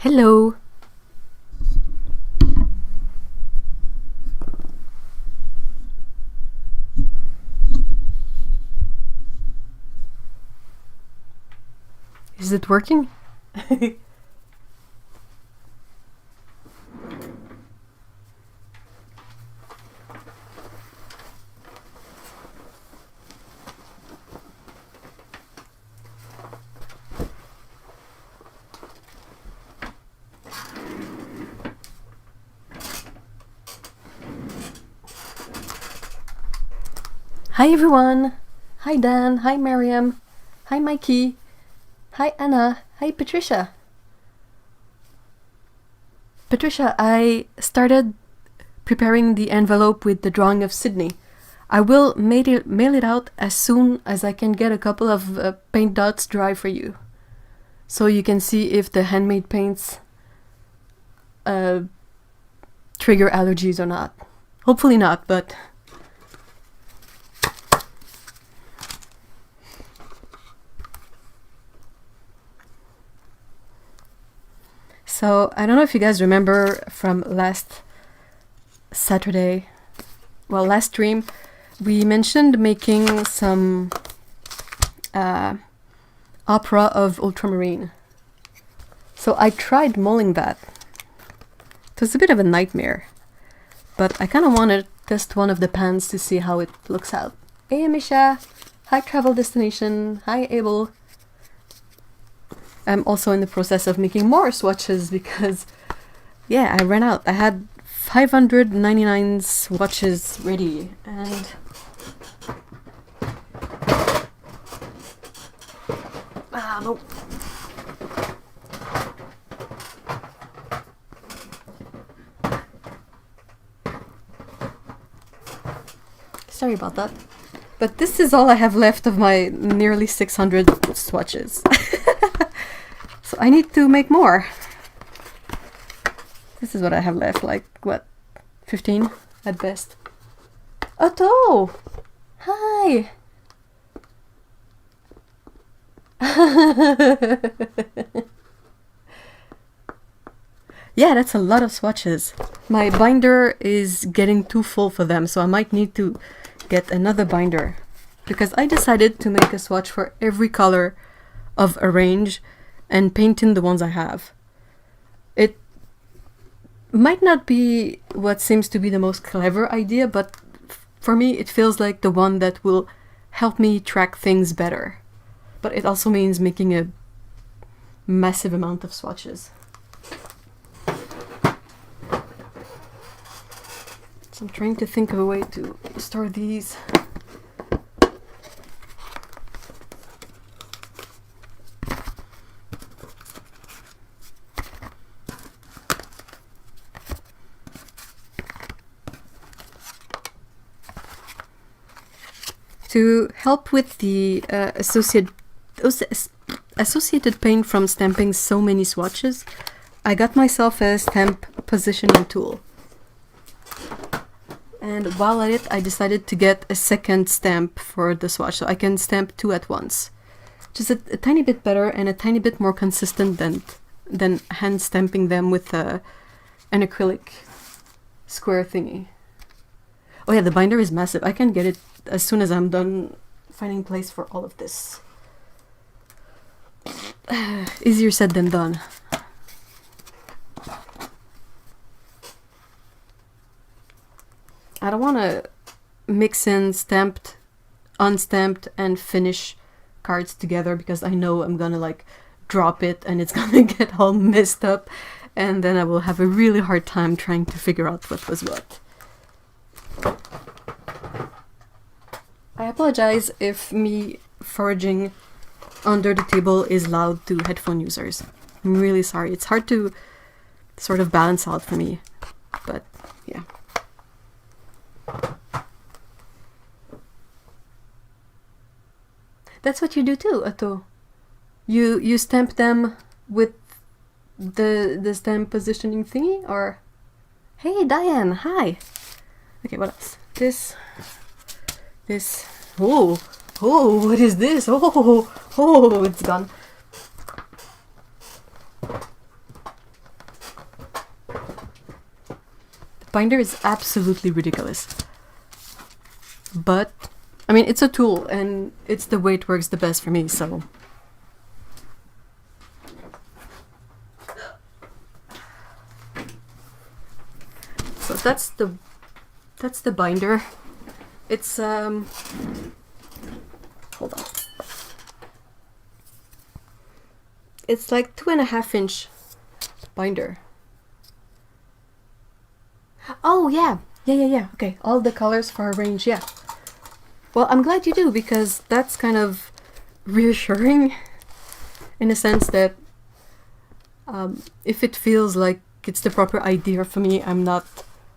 Hello. Is it working? Hi everyone! Hi Dan, hi Miriam, hi Mikey, hi Anna, hi Patricia. Patricia, I started preparing the envelope with the drawing of Sydney. I will mail it out as soon as I can get a couple of paint dots dry for you. So you can see if the handmade paints trigger allergies or not. Hopefully not, but... So, I don't know if you guys remember from last Saturday, well, last stream, we mentioned making some opera of ultramarine. So I tried mulling that. It was a bit of a nightmare, but I kind of want to test one of the pans to see how it looks out. Hey Amisha! Hi Travel Destination! Hi Abel! I'm also in the process of making more swatches because, yeah, I ran out. I had 599 swatches ready, and no. Sorry about that. But this is all I have left of my nearly 600 swatches. So I need to make more. This is what I have left, like, what, 15 at best. Otto! Hi! Yeah, that's a lot of swatches. My binder is getting too full for them, so I might need to get another binder. Because I decided to make a swatch for every color of a range and paint in the ones I have. It might not be what seems to be the most clever idea, but for me it feels like the one that will help me track things better. But it also means making a massive amount of swatches. So I'm trying to think of a way to store these. To help with the associated paint from stamping so many swatches, I got myself a stamp positioning tool. And while at it, I decided to get a second stamp for the swatch, so I can stamp two at once. Just a tiny bit better and a tiny bit more consistent than hand stamping them with an acrylic square thingy. Oh yeah, the binder is massive. I can get it as soon as I'm done finding place for all of this. Easier said than done. I don't want to mix in stamped, unstamped, and finish cards together because I know I'm gonna like drop it and it's gonna get all messed up, and then I will have a really hard time trying to figure out what was what. I apologize if me foraging under the table is loud to headphone users. I'm really sorry. It's hard to sort of balance out for me, but yeah. That's what you do too, Otto. You stamp them with the stamp positioning thingy, or? Hey Diane, hi. Okay, what else? This. Oh, what is this? Oh, it's gone. binder is absolutely ridiculous. But, I mean, it's a tool, and it's the way it works the best for me, so... So that's the binder. It's, hold on. It's like 2.5-inch binder. Oh, yeah. Yeah. Okay, all the colors for our range, yeah. Well, I'm glad you do, because that's kind of reassuring in a sense that if it feels like it's the proper idea for me, I'm not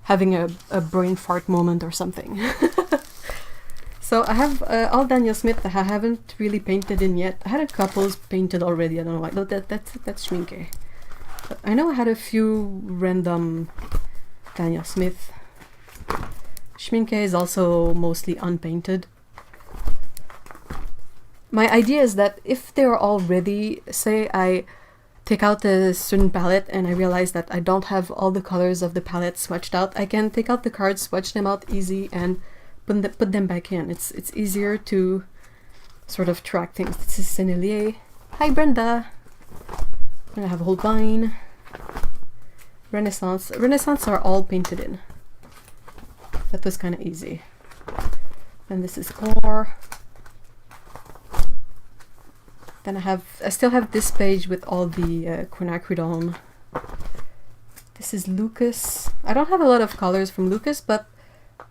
having a brain fart moment or something. So I have all Daniel Smith that I haven't really painted in yet. I had a couple painted already, I don't know why. No, that's Schminke. But I know I had a few random Daniel Smith. Schminke is also mostly unpainted. My idea is that if they're all ready, say I take out a certain palette and I realize that I don't have all the colors of the palette swatched out, I can take out the cards, swatch them out easy, and put them back in. It's easier to sort of track things. This is Sennelier. Hi Brenda! And I have Holbein. Renaissance. Renaissance are all painted in. That was kind of easy. And this is Core. Then I still have this page with all the quinacridone. This is Lucas. I don't have a lot of colors from Lucas, but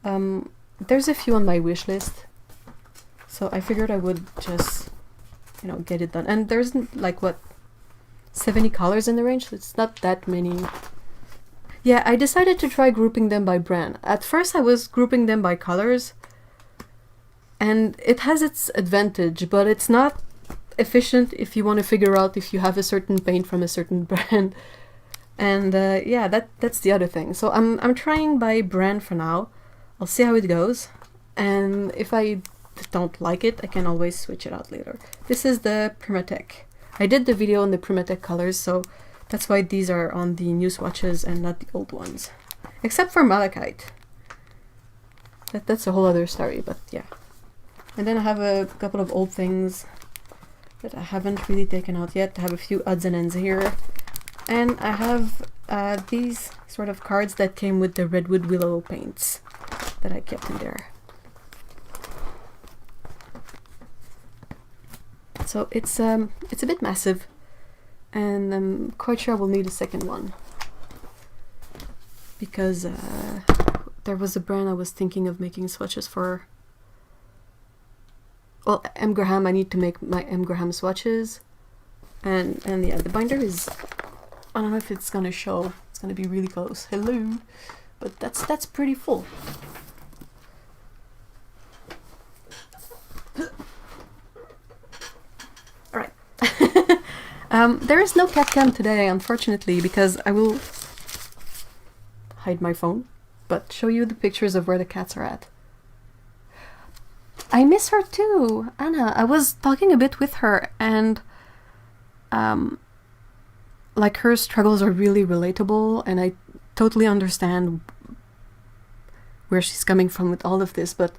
there's a few on my wish list. So I figured I would just, you know, get it done. And there's like, what, 70 colors in the range? So it's not that many. Yeah, I decided to try grouping them by brand. At first I was grouping them by colors, and it has its advantage, but it's not efficient if you want to figure out if you have a certain paint from a certain brand. And yeah, that's the other thing. So I'm trying by brand for now. I'll see how it goes, and if I don't like it, I can always switch it out later. This is the Primatech. I did the video on the Primatech colors, so that's why these are on the new swatches and not the old ones. Except for Malachite. That's a whole other story, but yeah. And then I have a couple of old things that I haven't really taken out yet. I have a few odds and ends here. And I have these sort of cards that came with the Redwood Willow paints that I kept in there. So it's a bit massive, and I'm quite sure I will need a second one, because there was a brand I was thinking of making swatches for. Well, M. Graham, I need to make my M. Graham swatches, and yeah, the binder is, I don't know if it's gonna show, it's gonna be really close, hello, but that's pretty full. Alright. There is no cat cam today, unfortunately, because I will hide my phone, but show you the pictures of where the cats are at. I miss her too, Anna. I was talking a bit with her, and like, her struggles are really relatable, and I totally understand where she's coming from with all of this, but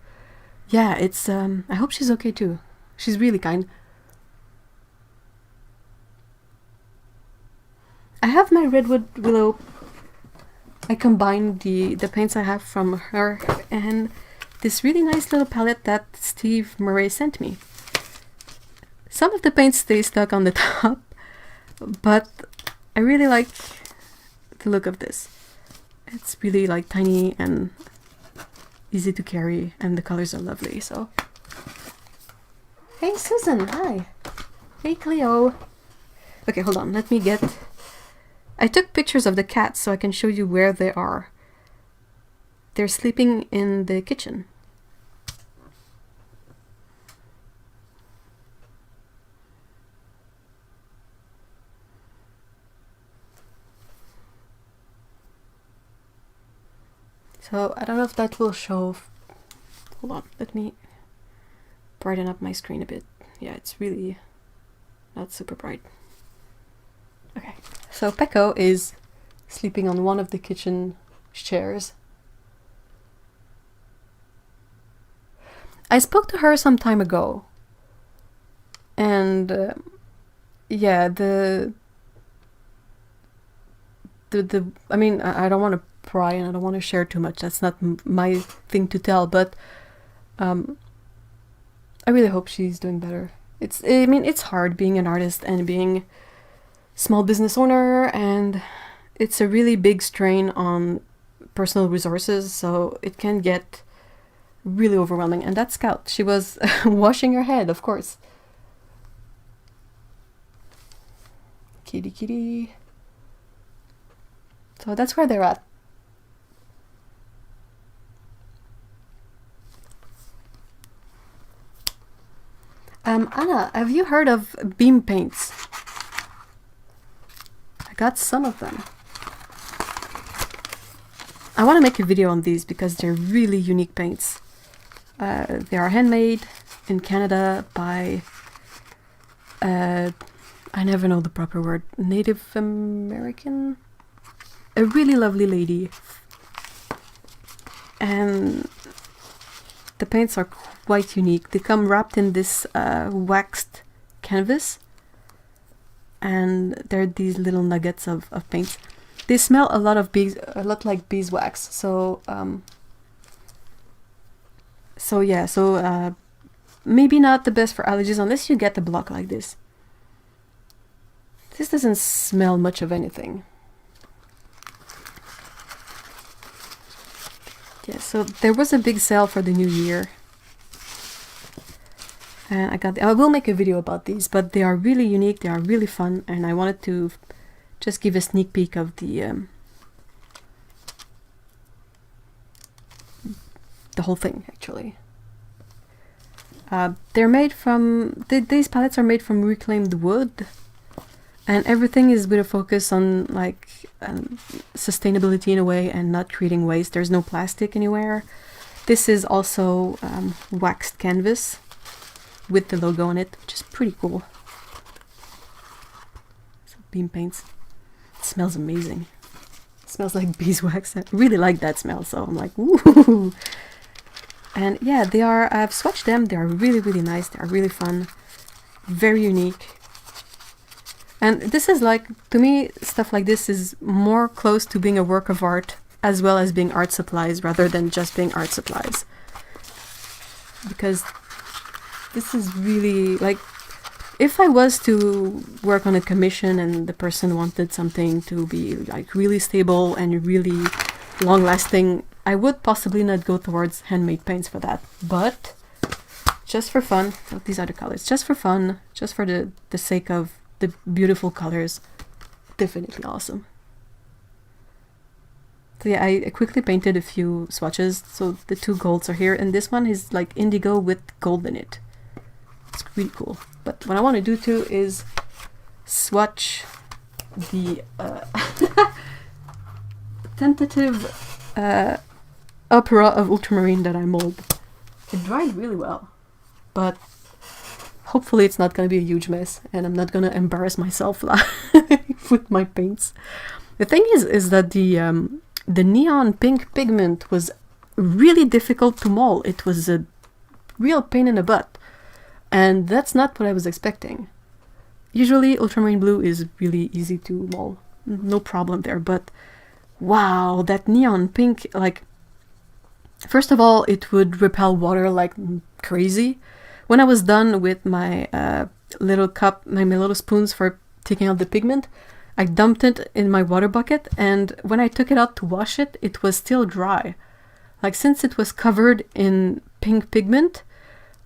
yeah, it's I hope she's okay too. She's really kind. I have my Redwood Willow. I combined the paints I have from her and this really nice little palette that Steve Murray sent me. Some of the paints stay stuck on the top, but I really like the look of this. It's really like tiny and easy to carry, and the colors are lovely, so. Hey Susan, hi. Hey Cleo. Okay, hold on, let me get... I took pictures of the cats so I can show you where they are. They're sleeping in the kitchen. So I don't know if that will show. Hold on, let me brighten up my screen a bit. Yeah, it's really not super bright. Okay, so Pecco is sleeping on one of the kitchen chairs, I spoke to her some time ago, and yeah, I mean, I don't want to pry and I don't want to share too much. That's not my thing to tell, but I really hope she's doing better. I mean, it's hard being an artist and being small business owner, and it's a really big strain on personal resources, so it can get really overwhelming. And that Scout, she was washing her head, of course. Kitty, kitty. So that's where they're at. Anna, have you heard of beam paints? I got some of them. I want to make a video on these because they're really unique paints. They are handmade in Canada by, I never know the proper word, Native American? A really lovely lady. And the paints are quite unique. They come wrapped in this waxed canvas, and they're these little nuggets of paints. They smell a lot like beeswax. So maybe not the best for allergies unless you get a block like this. This doesn't smell much of anything. Yeah, so there was a big sale for the new year, and I will make a video about these, but they are really unique, they are really fun, and I wanted to just give a sneak peek of the whole thing, actually. They're made from, these palettes are made from reclaimed wood, and everything is with a focus on like sustainability in a way and not creating waste. There's no plastic anywhere. This is also waxed canvas with the logo on it, which is pretty cool. So beam paints. It smells amazing. It smells like beeswax. I really like that smell, so I'm like, ooh. And yeah, they are, I've swatched them. They are really, really nice. They are really fun. Very unique. And this is like, to me, stuff like this is more close to being a work of art as well as being art supplies rather than just being art supplies. Because this is really, like, if I was to work on a commission and the person wanted something to be like really stable and really long-lasting, I would possibly not go towards handmade paints for that. But just for fun, oh, these are the colors, just for fun, just for the sake of the beautiful colors, definitely awesome. So yeah, I quickly painted a few swatches. So the two golds are here, and this one is like indigo with gold in it. It's really cool. But what I want to do too is swatch the tentative opera of ultramarine that I mold. It dried really well, but hopefully it's not going to be a huge mess and I'm not going to embarrass myself with my paints. The thing is that the neon pink pigment was really difficult to mold. It was a real pain in the butt, and that's not what I was expecting. Usually ultramarine blue is really easy to mold, no problem there, but wow, that neon pink, like, first of all, it would repel water like crazy. When I was done with my little cup, my little spoons for taking out the pigment, I dumped it in my water bucket, and when I took it out to wash it, it was still dry. Like, since it was covered in pink pigment,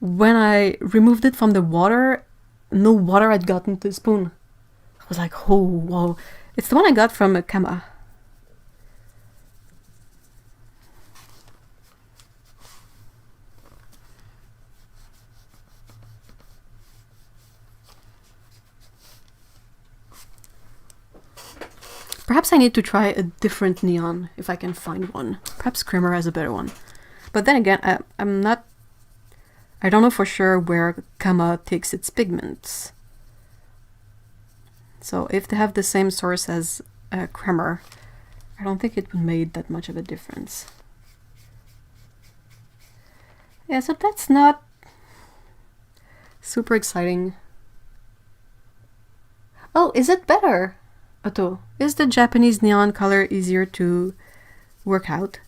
when I removed it from the water, no water had gotten to the spoon. I was like, oh, wow. It's the one I got from Kama. Perhaps I need to try a different neon if I can find one. Perhaps Creamer has a better one. But then again, I don't know for sure where Kama takes its pigments. So if they have the same source as Creamer, I don't think it would make that much of a difference. Yeah, so that's not super exciting. Oh, is it better? Otto, is the Japanese neon color easier to work out?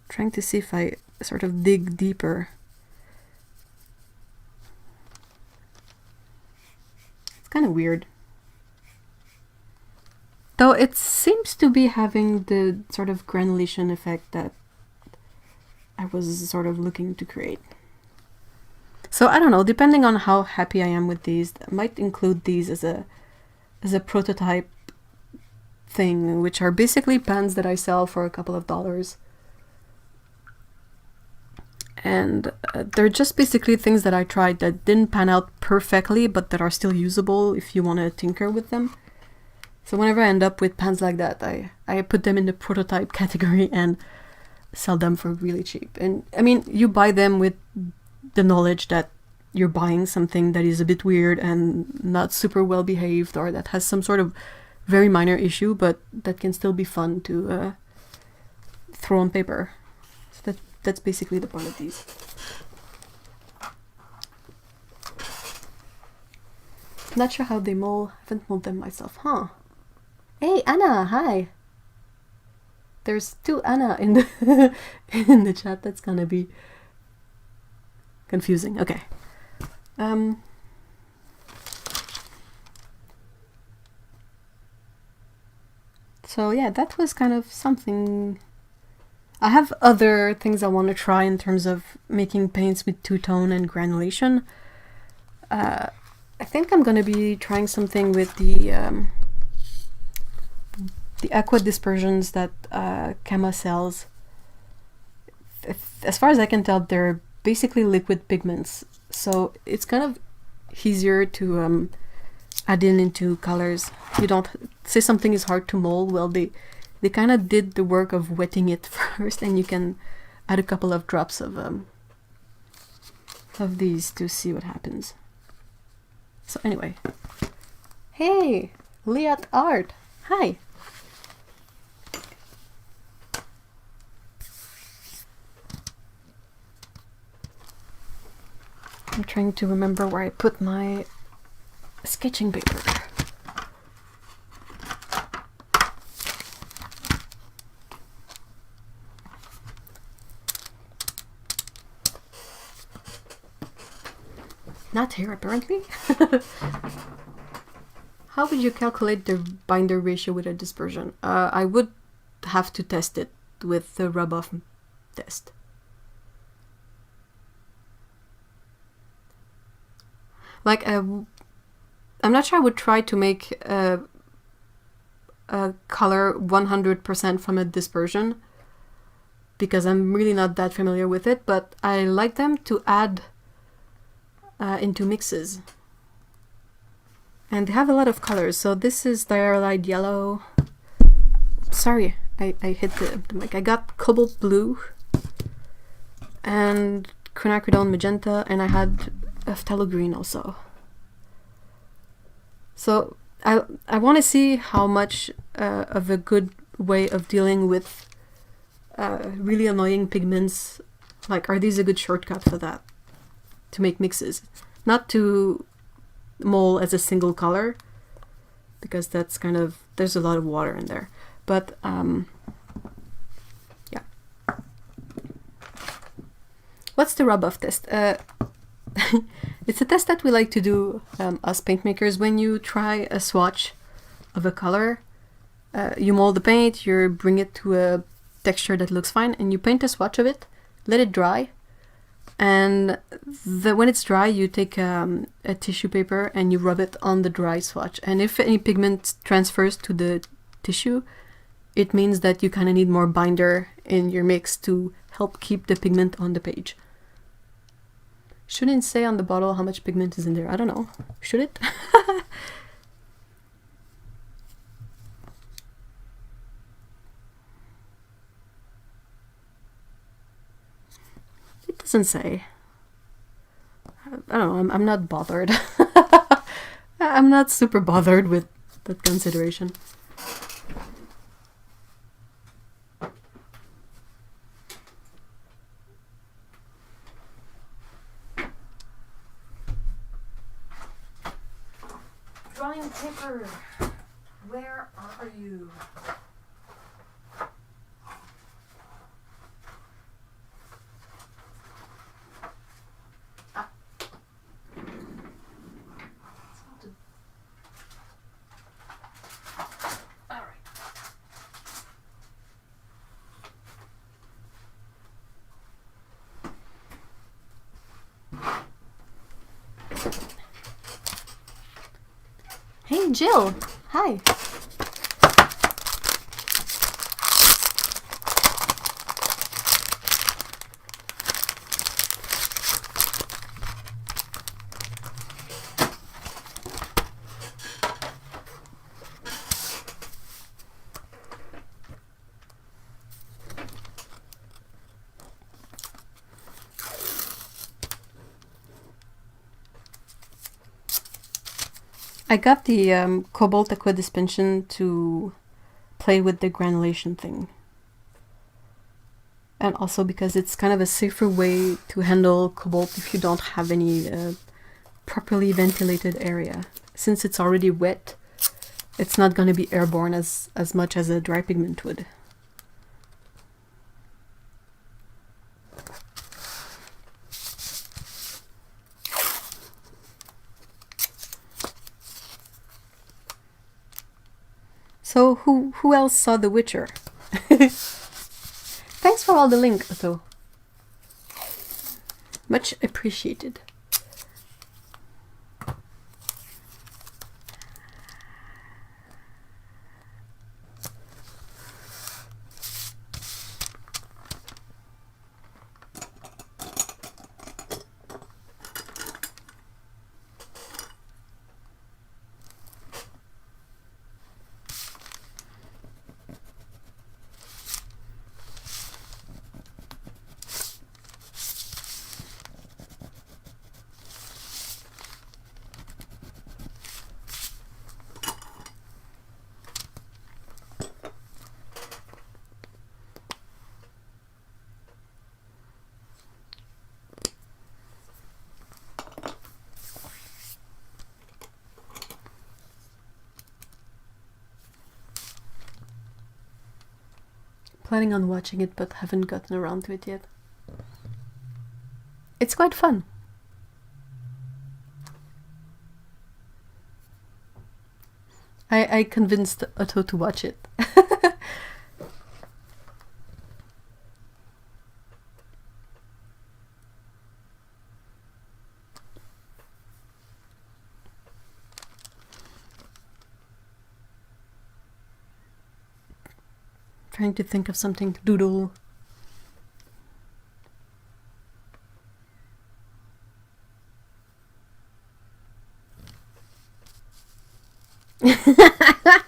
Trying to see if I sort of dig deeper. It's kind of weird. Though it seems to be having the sort of granulation effect that I was sort of looking to create. So I don't know, depending on how happy I am with these, I might include these as a prototype thing, which are basically pens that I sell for a couple of dollars. And they're just basically things that I tried that didn't pan out perfectly, but that are still usable if you want to tinker with them. So whenever I end up with pens like that, I put them in the prototype category and sell them for really cheap. And I mean, you buy them with the knowledge that you're buying something that is a bit weird and not super well behaved, or that has some sort of very minor issue, but that can still be fun to throw on paper. So that's basically the point of these. Not sure how they mold. Haven't molded them myself, huh? Hey, Anna, hi. There's 2 Anna in the in the chat. That's gonna be confusing. Okay. So yeah, that was kind of something. I have other things I want to try in terms of making paints with two-tone and granulation. I think I'm gonna be trying something with the aqua dispersions that Kama sells. As far as I can tell, they're basically liquid pigments, so it's kind of easier to add into colors. You don't say something is hard to mold. Well, they kind of did the work of wetting it first, and you can add a couple of drops of these to see what happens. So anyway, hey, Liat Art, hi. I'm trying to remember where I put my sketching paper. Not here, apparently. How would you calculate the binder ratio with a dispersion? I would have to test it with the rub-off test. Like, I'm not sure I would try to make a color 100% from a dispersion, because I'm really not that familiar with it, but I like them to add into mixes. And they have a lot of colors. So this is diarylide yellow. Sorry, I hit the mic. I got cobalt blue and quinacridone magenta, and I had phthalo green also. So I want to see how much of a good way of dealing with really annoying pigments. Like, are these a good shortcut for that? To make mixes, not to mold as a single color, because that's kind of, there's a lot of water in there. But yeah. What's the rub-off test? It's a test that we like to do, us paint makers. When you try a swatch of a color, you mold the paint, you bring it to a texture that looks fine, and you paint a swatch of it, let it dry, and when it's dry, you take a tissue paper and you rub it on the dry swatch. And if any pigment transfers to the tissue, it means that you kind of need more binder in your mix to help keep the pigment on the page. Shouldn't say on the bottle how much pigment is in there. I don't know. Should it? It doesn't say. I don't know. I'm not bothered. I'm not super bothered with that consideration. drawing paper. Where are you? Hey Jill, hi. I got the Cobalt Aqua Dispensation to play with the granulation thing. And also because it's kind of a safer way to handle cobalt if you don't have any properly ventilated area. Since it's already wet, it's not going to be airborne as much as a dry pigment would. So who else saw The Witcher? Thanks for all the link, Otto. Much appreciated. Planning on watching it, but haven't gotten around to it yet. It's quite fun. I convinced Otto to watch it. Trying to think of something to doodle.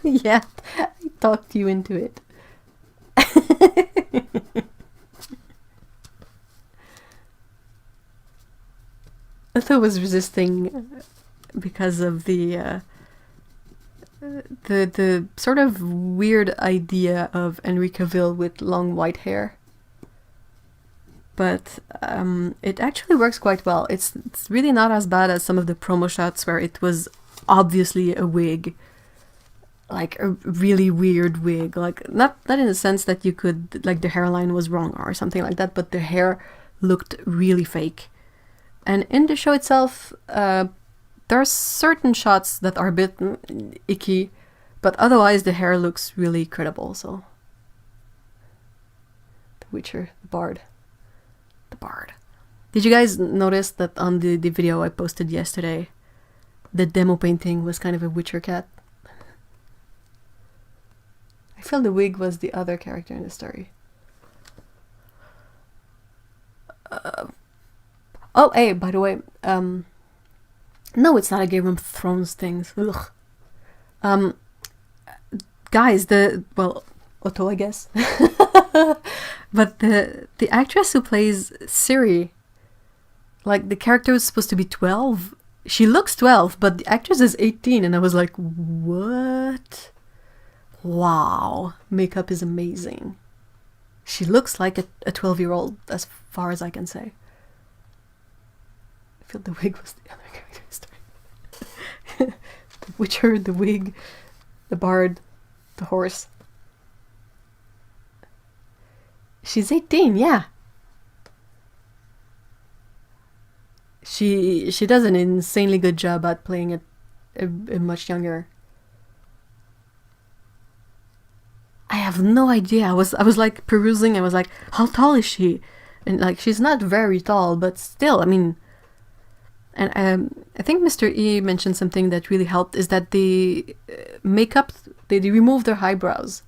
Yeah, I talked you into it. Otto was resisting because of the sort of weird idea of Henry Cavill with long white hair. But it actually works quite well. It's really not as bad as some of the promo shots where it was obviously a wig. Like a really weird wig. Like not in the sense that you could, like the hairline was wrong or something like that, but the hair looked really fake. And in the show itself, there are certain shots that are a bit icky, but otherwise the hair looks really credible, so. The Witcher, the Bard. The Bard. Did you guys notice that on the video I posted yesterday, the demo painting was kind of a Witcher cat? I feel the wig was the other character in the story. Oh, hey, by the way, no, it's not a Game of Thrones thing. Ugh. Guys, well, Otto, I guess. But the actress who plays Ciri, like the character was supposed to be 12. She looks 12, but the actress is 18, and I was like, what? Wow, makeup is amazing. She looks like a 12-year-old, as far as I can say. I feel the wig was the other character's story. The Witcher, the wig, the bard, the horse. She's 18, yeah. She does an insanely good job at playing it much younger. I have no idea. I was like perusing. I was like, how tall is she? And like, she's not very tall, but still, I mean. And I think Mr. E mentioned something that really helped is that the makeup, they remove their eyebrows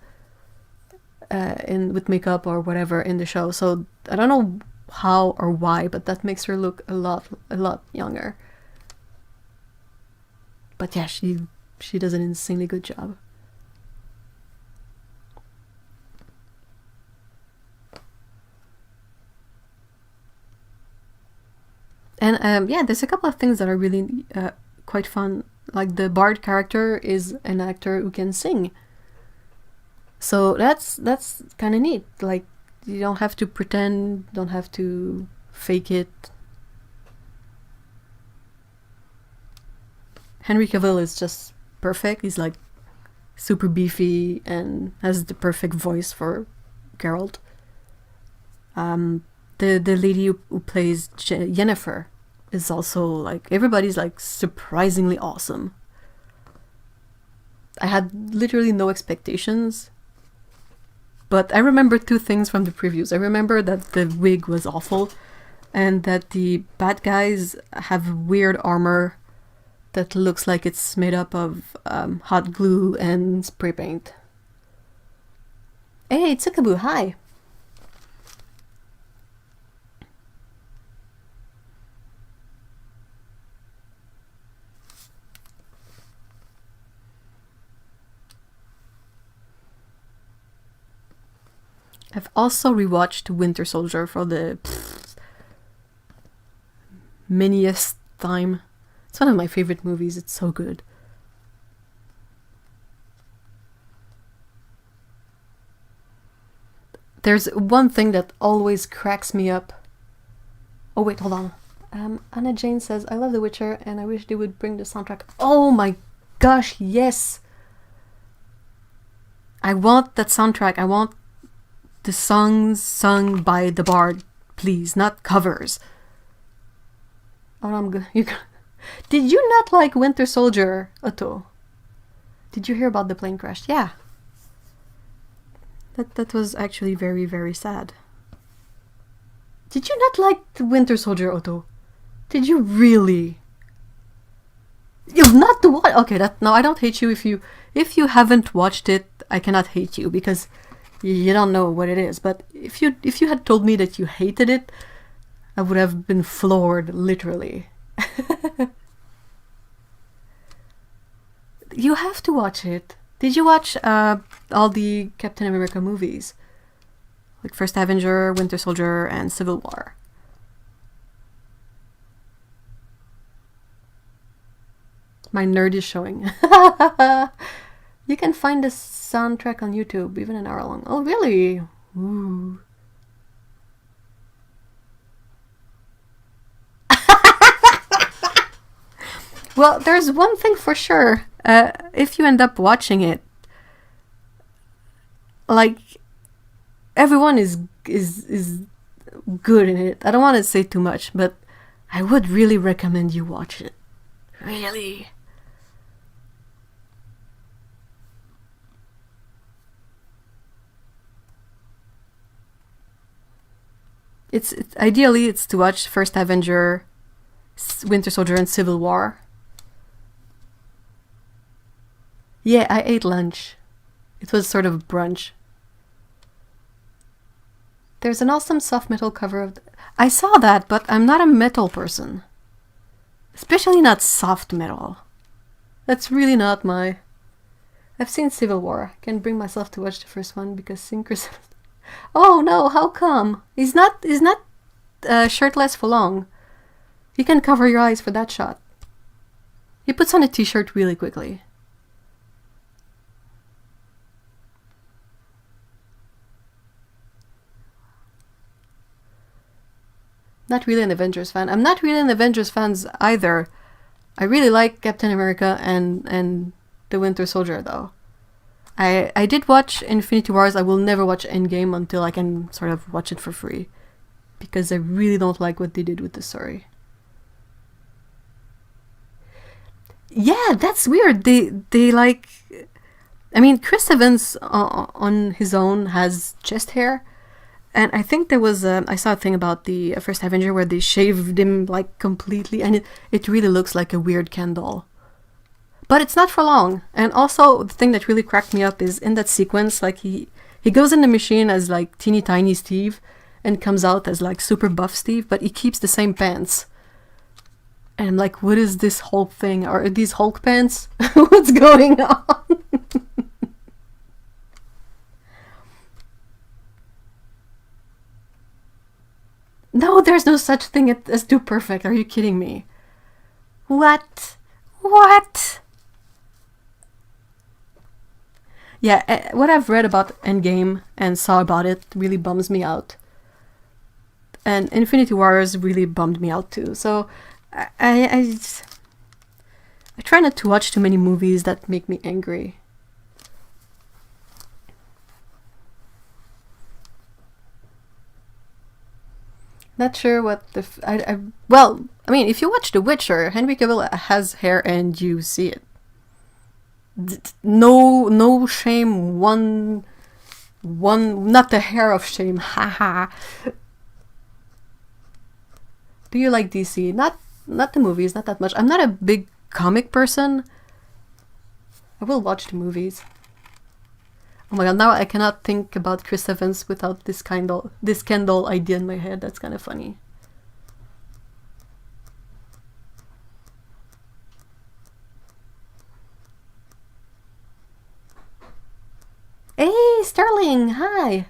with makeup or whatever in the show. So I don't know how or why, but that makes her look a lot younger. But yeah, she does an insanely good job. And yeah, there's a couple of things that are really quite fun. Like the bard character is an actor who can sing. So that's kind of neat. Like, you don't have to pretend, don't have to fake it. Henry Cavill is just perfect. He's like super beefy and has the perfect voice for Geralt. The lady who plays Yennefer is also like, everybody's like surprisingly awesome. I had literally no expectations, but I remember two things from the previews. I remember that the wig was awful and that the bad guys have weird armor that looks like it's made up of hot glue and spray paint. Hey, Tsukaboo, hi! I've also rewatched Winter Soldier for the manyest time. It's one of my favorite movies. It's so good. There's one thing that always cracks me up. Oh wait, hold on. Anna Jane says, I love The Witcher and I wish they would bring the soundtrack. Oh my gosh, yes! I want that soundtrack. I want the songs sung by the bard, please, not covers. Oh, I'm good. Did you not like Winter Soldier, Otto? Did you hear about the plane crash? Yeah. That was actually very, very sad. Did you not like the Winter Soldier, Otto? Did you really? You've not watched? Okay, no, I don't hate you if you haven't watched it. I cannot hate you because you don't know what it is. But if you had told me that you hated it, I would have been floored, literally. You have to watch it. Did you watch all the Captain America movies? Like First Avenger, Winter Soldier, and Civil War. My nerd is showing. You can find the soundtrack on YouTube, even an hour long. Oh, really? Ooh. Well, there's one thing for sure. If you end up watching it, like, everyone is good in it. I don't want to say too much, but I would really recommend you watch it. Really. It's ideally it's to watch First Avenger, Winter Soldier, and Civil War. Yeah, I ate lunch. It was sort of brunch. There's an awesome soft metal cover of... I saw that, but I'm not a metal person. Especially not soft metal. That's really not my... I've seen Civil War. I can't bring myself to watch the first one because Synchros... Oh no, how come? He's not shirtless for long. You can cover your eyes for that shot. He puts on a t-shirt really quickly. Not really an Avengers fan. I'm not really an Avengers fan either. I really like Captain America and the Winter Soldier though. I did watch Infinity Wars. I will never watch Endgame until I can sort of watch it for free, because I really don't like what they did with the story. Yeah, that's weird. They like, I mean, Chris Evans on his own has chest hair, and I think there was I saw a thing about the first Avenger where they shaved him like completely, and it really looks like a weird Ken doll. But it's not for long. And also, the thing that really cracked me up is in that sequence, like he goes in the machine as like teeny tiny Steve, and comes out as like super buff Steve, but he keeps the same pants. And I'm like, what is this Hulk thing? Are these Hulk pants? What's going on? No, there's no such thing as too perfect. Are you kidding me? What? What? Yeah, what I've read about Endgame and saw about it really bums me out. And Infinity Wars really bummed me out too. So I try not to watch too many movies that make me angry. Not sure what the well, I mean, if you watch The Witcher, Henry Cavill has hair and you see it. No shame, one not the hair of shame. Haha. Do you like DC? Not the movies, not that much. I'm not a big comic person. I will watch the movies. Oh my god, now I cannot think about Chris Evans without this Ken doll idea in my head. That's kind of funny. Hey, Sterling, hi!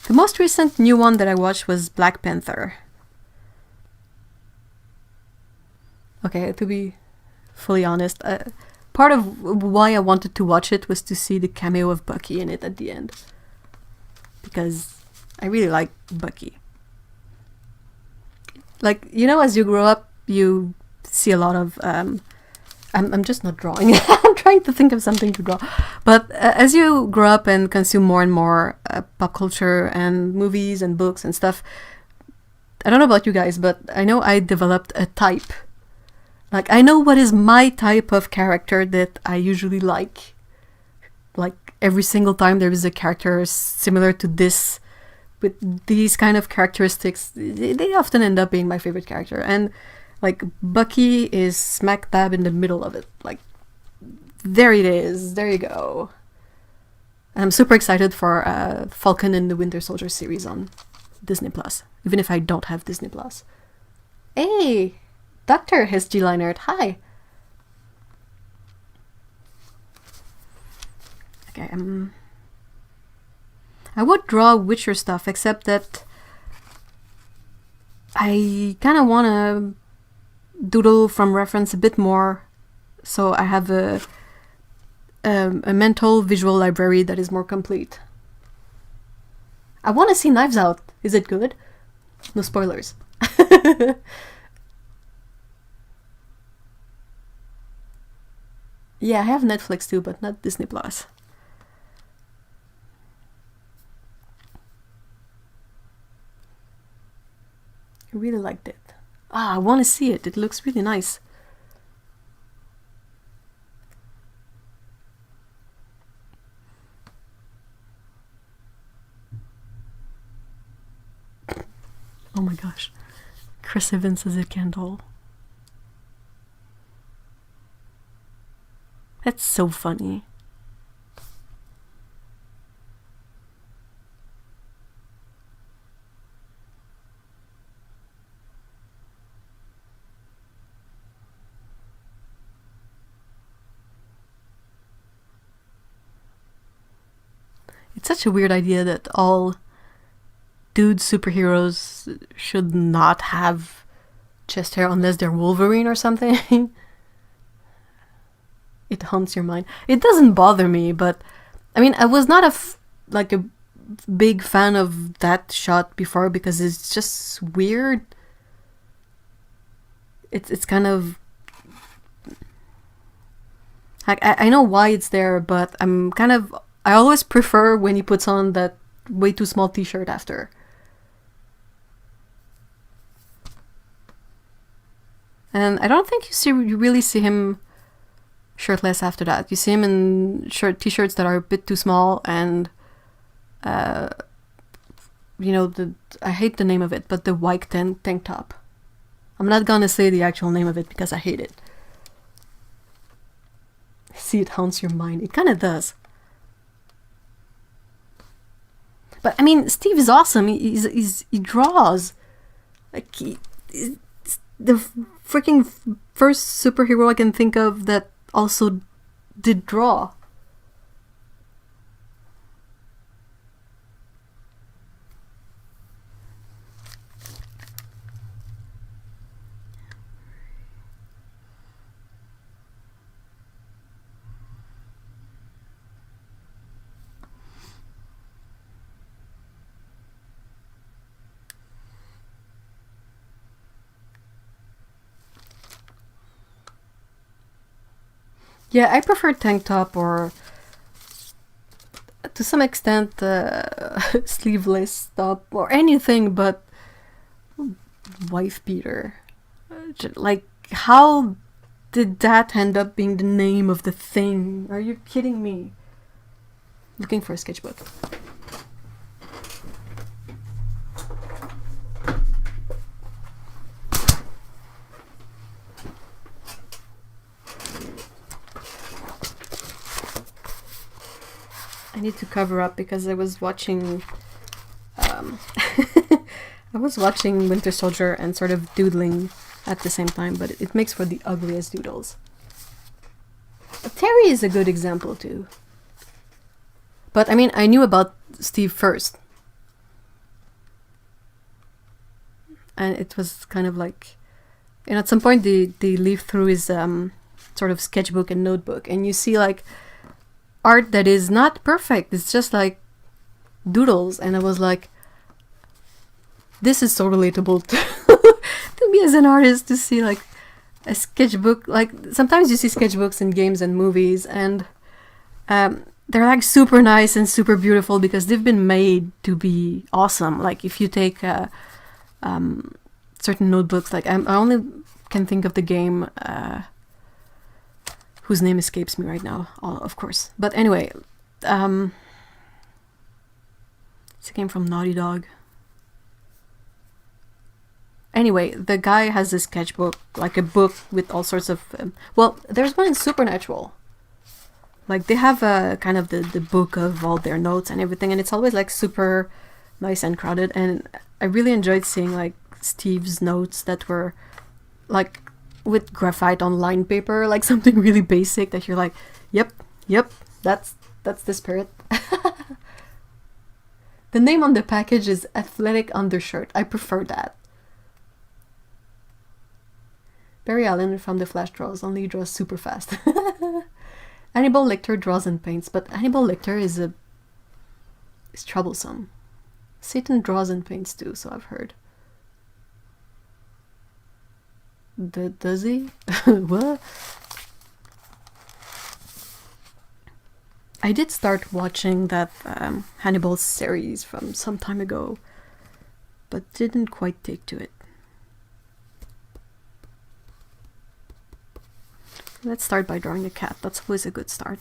The most recent new one that I watched was Black Panther. Okay, to be fully honest, part of why I wanted to watch it was to see the cameo of Bucky in it at the end. Because I really like Bucky. Like, you know, as you grow up, you see a lot of... I'm just not drawing. I'm trying to think of something to draw. But as you grow up and consume more and more pop culture and movies and books and stuff, I don't know about you guys, but I know I developed a type. Like, I know what is my type of character that I usually like. Like, every single time there is a character similar to this, with these kind of characteristics, they often end up being my favorite character. And like, Bucky is smack dab in the middle of it. Like, there it is. There you go. And I'm super excited for Falcon and the Winter Soldier series on Disney Plus, even if I don't have Disney Plus. Hey, Dr. H.G. Leinert, hi. Okay, I would draw Witcher stuff, except that I kind of want to doodle from reference a bit more, so I have a mental visual library that is more complete. I want to see Knives Out. Is it good? No spoilers. Yeah, I have Netflix too, but not Disney Plus. I really liked it. I want to see it. It looks really nice. Oh my gosh. Chris Evans as a candle. That's so funny. It's such a weird idea that all dude superheroes should not have chest hair unless they're Wolverine or something. It haunts your mind. It doesn't bother me, but I mean, I was not a big fan of that shot before because it's just weird. it's kind of like I know why it's there, but I always prefer when he puts on that way too small t-shirt after. And I don't think you really see him shirtless after that. You see him in t-shirts that are a bit too small, and you know, I hate the name of it, but the white tank top. I'm not gonna say the actual name of it because I hate it. See, it haunts your mind. It kind of does. But I mean, Steve is awesome. He draws. Like, he's the freaking first superhero I can think of that also did draw. Yeah, I prefer tank top or, to some extent, sleeveless top or anything but wife beater. Like, how did that end up being the name of the thing? Are you kidding me? Looking for a sketchbook. I need to cover up because I was watching I was watching Winter Soldier and sort of doodling at the same time, but it makes for the ugliest doodles. Terry is a good example too. But I mean, I knew about Steve first. And it was kind of like, and at some point they leaf through his sort of sketchbook and notebook, and you see like art that is not perfect. It's just like doodles, and I was like, this is so relatable to me as an artist, to see like a sketchbook. Like, sometimes you see sketchbooks in games and movies, and they're like super nice and super beautiful because they've been made to be awesome. Like, if you take certain notebooks, like I only can think of the game whose name escapes me right now, of course. But anyway, it's a game from Naughty Dog. Anyway, the guy has a sketchbook, like a book with all sorts of... well, there's one in Supernatural. Like, they have a kind of the book of all their notes and everything, and it's always like super nice and crowded. And I really enjoyed seeing like Steve's notes that were like with graphite on lined paper, like something really basic that you're like, yep, that's the spirit. The name on the package is Athletic Undershirt. I prefer that. Barry Allen from The Flash draws, only he draws super fast. Hannibal Lecter draws and paints, but Hannibal Lecter is troublesome. Satan draws and paints too, so I've heard. Does he? What? I did start watching that Hannibal series from some time ago, but didn't quite take to it. Let's start by drawing a cat. That's always a good start.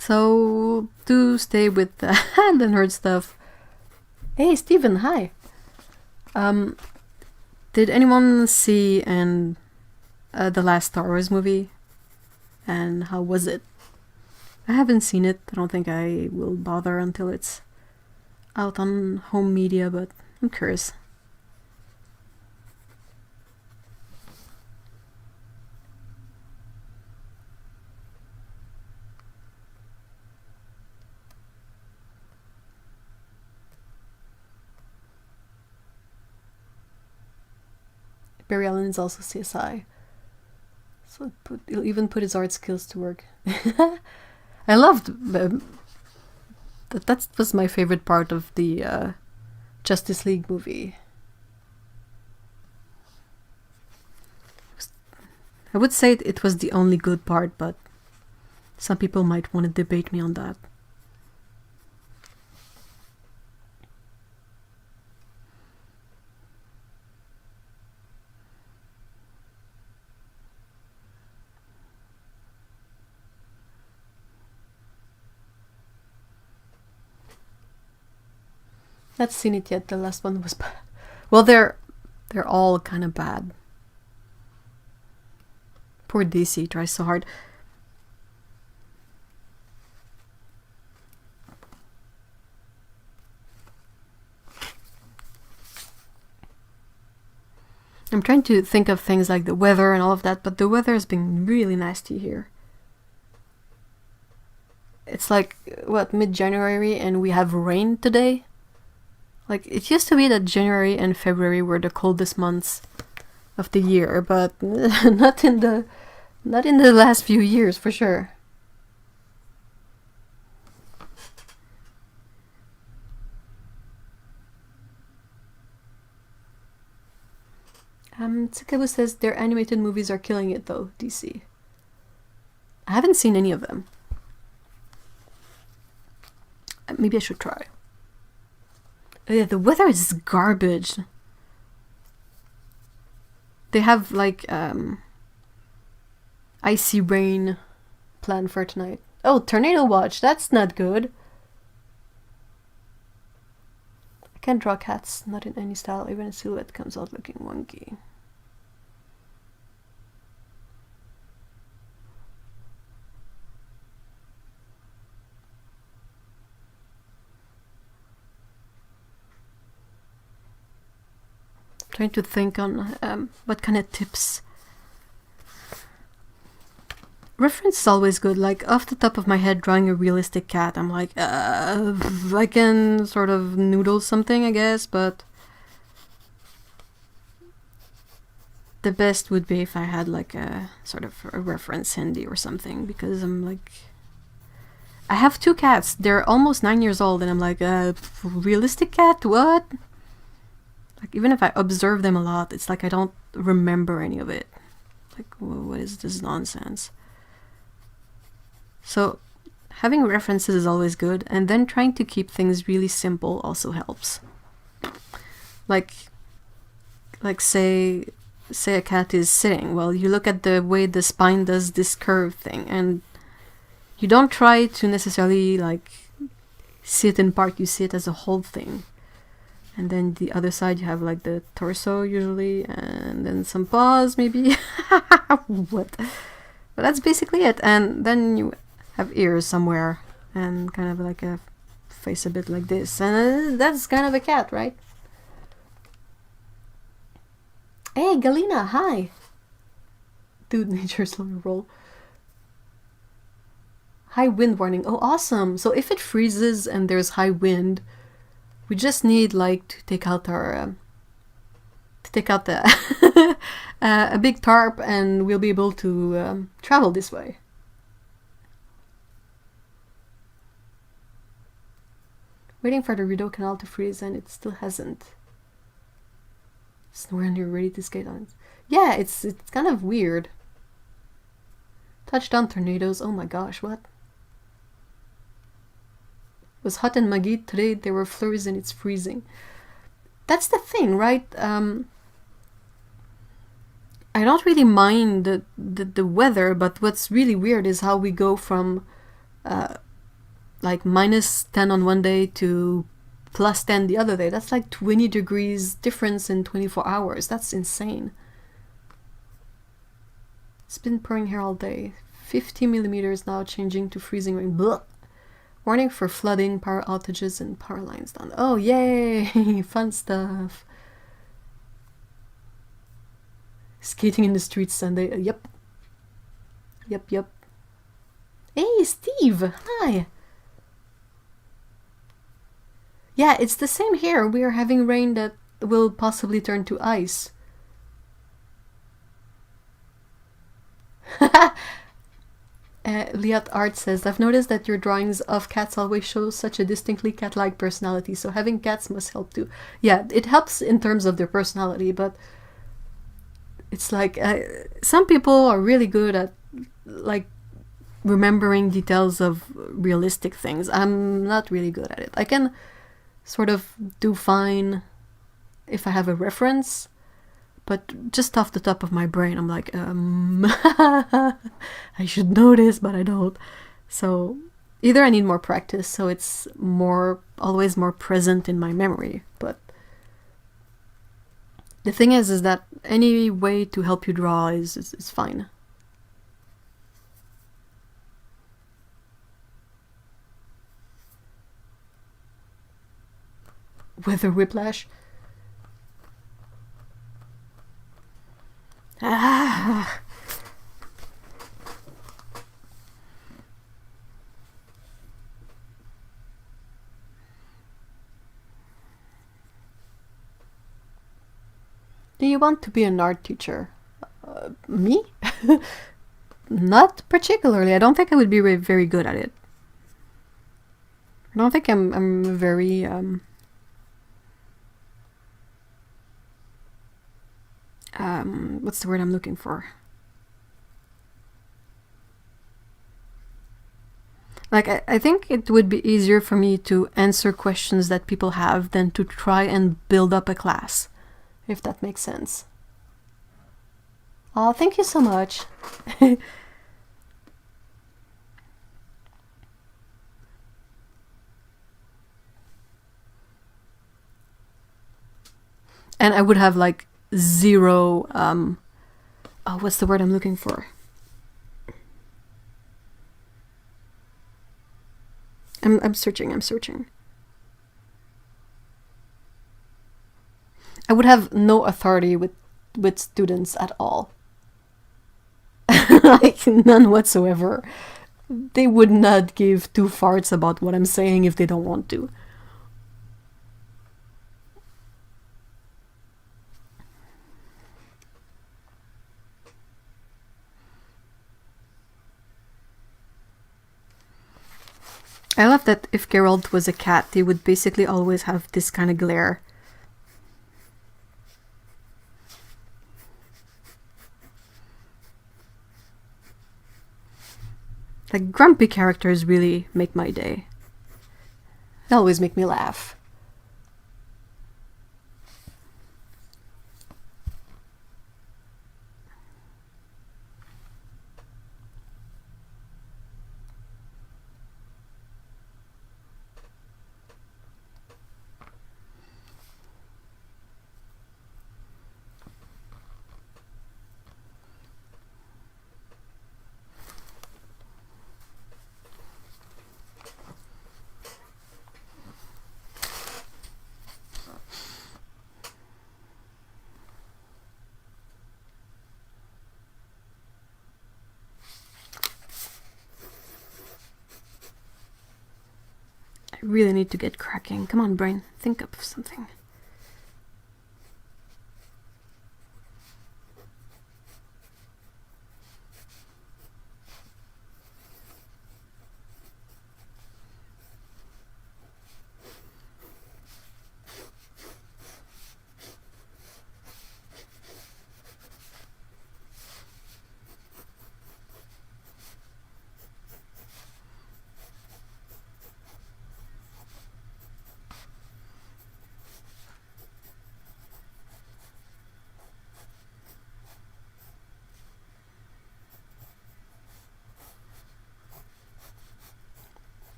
So, to stay with the nerd stuff. Hey, Steven, hi! Did anyone see the last Star Wars movie? And how was it? I haven't seen it. I don't think I will bother until it's out on home media, but I'm curious. Barry Allen is also CSI. So he'll even put his art skills to work. I loved that was my favorite part of the Justice League movie. I would say it was the only good part, but some people might want to debate me on that. Not seen it yet. The last one was bad. Well, they're all kind of bad. Poor DC tries so hard. I'm trying to think of things like the weather and all of that, but the weather has been really nasty here. It's like, what, mid-January and we have rain today? Like, it used to be that January and February were the coldest months of the year, but not in the last few years, for sure. Tsukebo says their animated movies are killing it though, DC. I haven't seen any of them. Maybe I should try. Oh yeah, the weather is garbage. They have like icy rain planned for tonight. Oh, tornado watch. That's not good. I can't draw cats, not in any style. Even a silhouette comes out looking wonky. Trying to think on what kind of tips. Reference is always good. Like off the top of my head, drawing a realistic cat, I'm like, I can sort of noodle something, I guess, but the best would be if I had like a sort of a reference handy or something, because I'm like, I have 2 cats. They're almost 9 years old, and I'm like, realistic cat? What? Like, even if I observe them a lot, it's like I don't remember any of it. Like, what is this nonsense? So, having references is always good, and then trying to keep things really simple also helps. Like say a cat is sitting. Well, you look at the way the spine does this curve thing, and you don't try to necessarily like see it in part. You see it as a whole thing. And then the other side, you have like the torso usually, and then some paws maybe. What? But that's basically it. And then you have ears somewhere, and kind of like a face a bit like this. And that's kind of a cat, right? Hey, Galina, hi. Dude, nature's slow roll. High wind warning. Oh, awesome. So if it freezes and there's high wind, we just need like to take out the a big tarp, and we'll be able to travel this way. Waiting for the Rideau Canal to freeze, and it still hasn't. It's nowhere near ready to skate on it. Yeah, it's kind of weird. Touchdown tornadoes. Oh my gosh, what? It was hot and muggy today. There were flurries and it's freezing. That's the thing, right? I don't really mind the weather, but what's really weird is how we go from like -10 on one day to +10 the other day. That's like 20 degrees difference in 24 hours. That's insane. It's been pouring here all day. 50 millimeters now, changing to freezing rain. Blah. Warning for flooding, power outages, and power lines down. Oh, yay! Fun stuff. Skating in the streets Sunday. Yep. Yep. Hey, Steve! Hi! Yeah, it's the same here. We are having rain that will possibly turn to ice. Liat Art says, I've noticed that your drawings of cats always show such a distinctly cat-like personality, so having cats must help too. Yeah, it helps in terms of their personality, but it's like some people are really good at like remembering details of realistic things. I'm not really good at it. I can sort of do fine if I have a reference, but just off the top of my brain, I'm like, I should know this, but I don't. So either I need more practice, so it's always more present in my memory. But the thing is that any way to help you draw is fine. Weather whiplash. Ah. Do you want to be an art teacher? Me? Not particularly. I don't think I would be very good at it. I don't think I'm very what's the word I'm looking for? Like, I think it would be easier for me to answer questions that people have than to try and build up a class, if that makes sense. Oh, thank you so much. And I would have like zero, what's the word I'm looking for? I'm searching. I would have no authority with students at all. Like, none whatsoever. They would not give two farts about what I'm saying if they don't want to. I love that if Geralt was a cat, he would basically always have this kind of glare. Like, grumpy characters really make my day. They always make me laugh. I really need to get cracking. Come on, brain. Think up of something.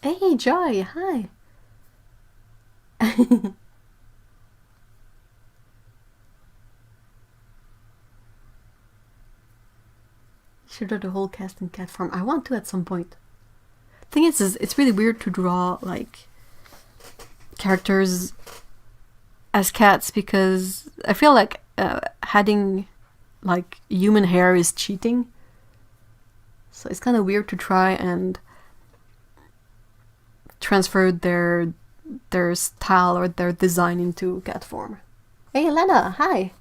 Hey, Joy, hi. Should draw the whole cast in cat form. I want to at some point. Thing is it's really weird to draw like characters as cats because I feel like adding like human hair is cheating. So it's kind of weird to try and transfer their style or their design into cat form. Hey, Lena, hi.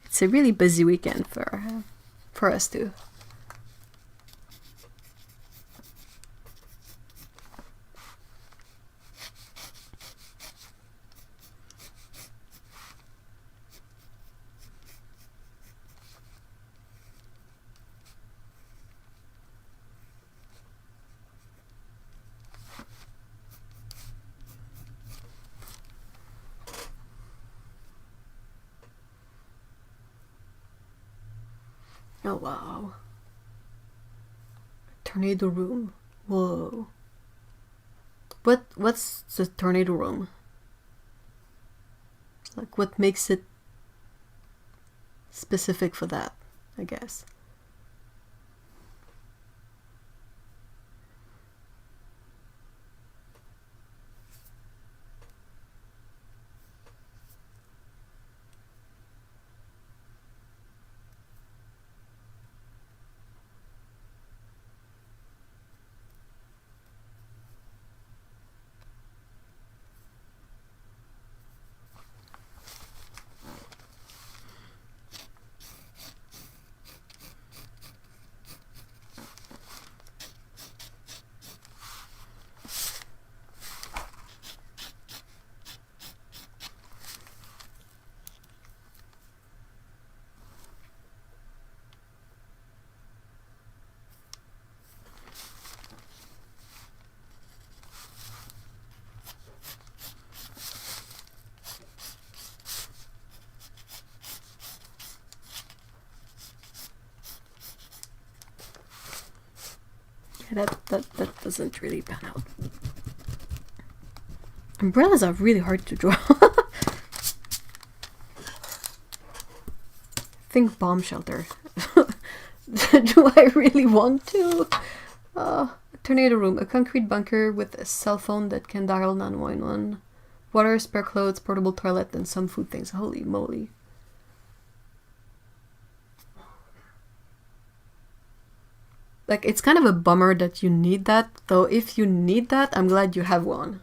It's a really busy weekend for us too. Oh wow. Tornado room. Whoa. What's the tornado room? Like what makes it specific for that, I guess. Yeah, that doesn't really pan out. Umbrellas are really hard to draw. Think bomb shelter. Do I really want to? Tornado room. A concrete bunker with a cell phone that can dial 911. Water, spare clothes, portable toilet, and some food things. Holy moly. Like, it's kind of a bummer that you need that, though if you need that, I'm glad you have one.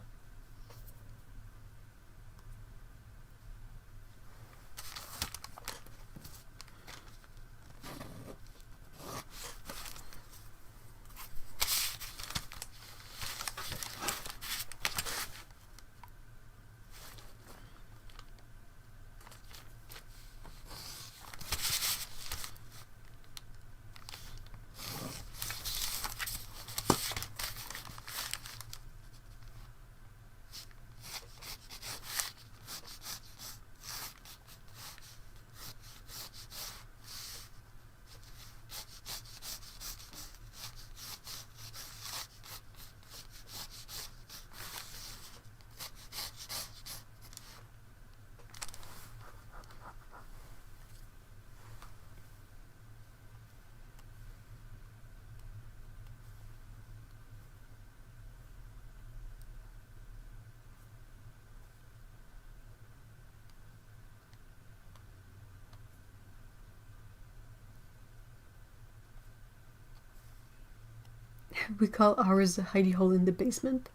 We call ours a hidey hole in the basement.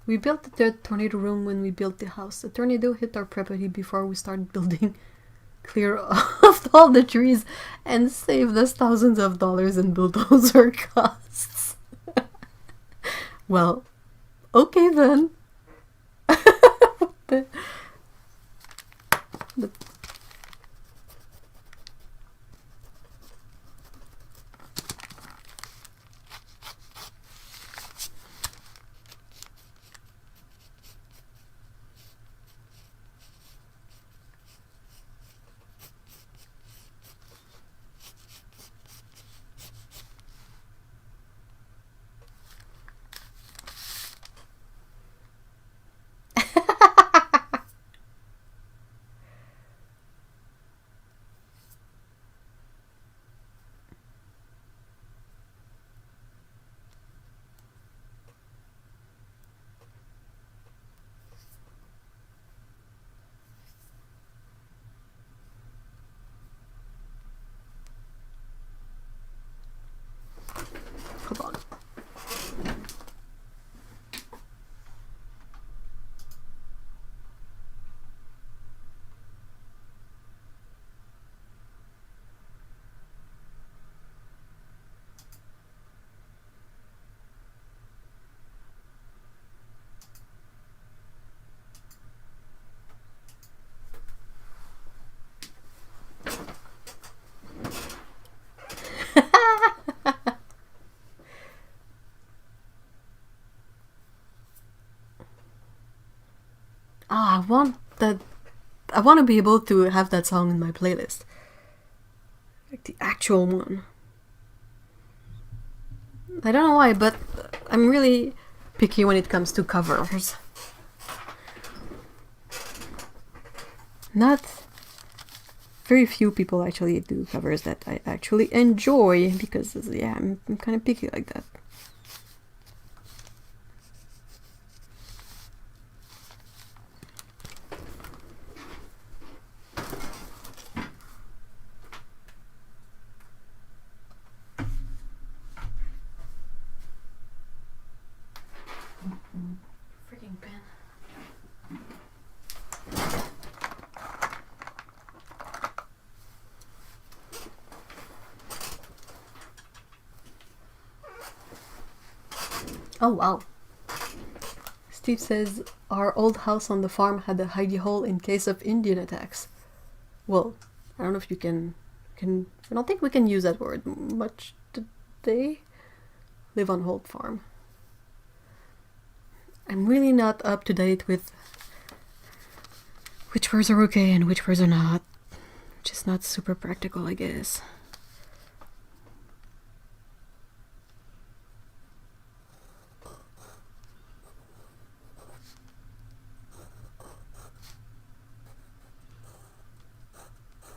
We built the tornado room when we built the house. The tornado hit our property before we started building. Clear off all the trees and saved us thousands of dollars in bulldozer costs. Well, okay then. the Hold on. I want to be able to have that song in my playlist. Like the actual one. I don't know why, but I'm really picky when it comes to covers. Not very few people actually do covers that I actually enjoy because, yeah, I'm kind of picky like that. Freaking pen. Oh wow. Steve says our old house on the farm had a hidey hole in case of Indian attacks. Well, I don't know if you can I don't think we can use that word much today. Live on Holt Farm. I'm really not up to date with which words are okay and which words are not. Just not super practical, I guess.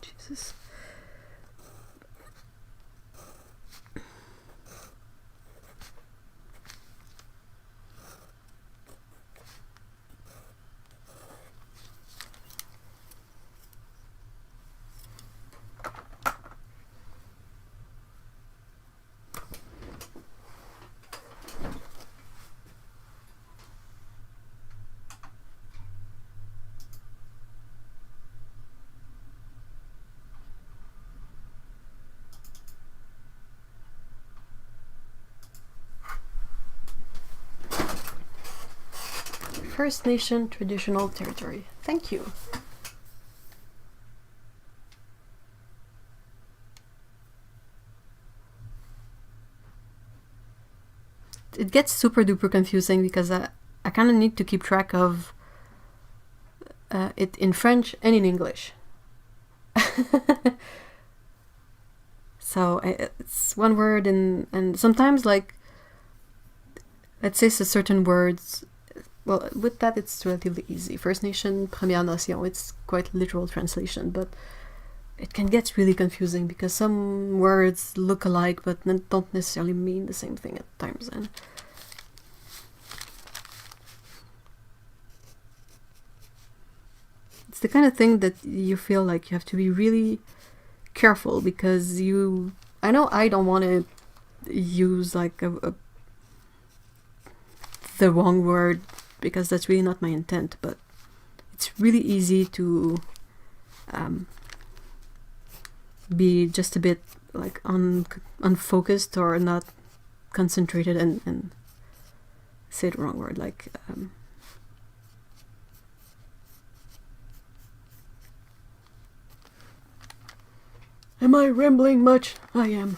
Jesus. First Nation traditional territory. Thank you. It gets super duper confusing because I kind of need to keep track of it in French and in English. So it's one word and sometimes, like, let's say it's a certain words. Well, with that it's relatively easy. First Nation, Première Nation, it's quite literal translation, but it can get really confusing because some words look alike but don't necessarily mean the same thing at times. And it's the kind of thing that you feel like you have to be really careful because I know I don't want to use like the wrong word, because that's really not my intent, but it's really easy to be just a bit like unfocused or not concentrated and say the wrong word, like am I rambling much? I am.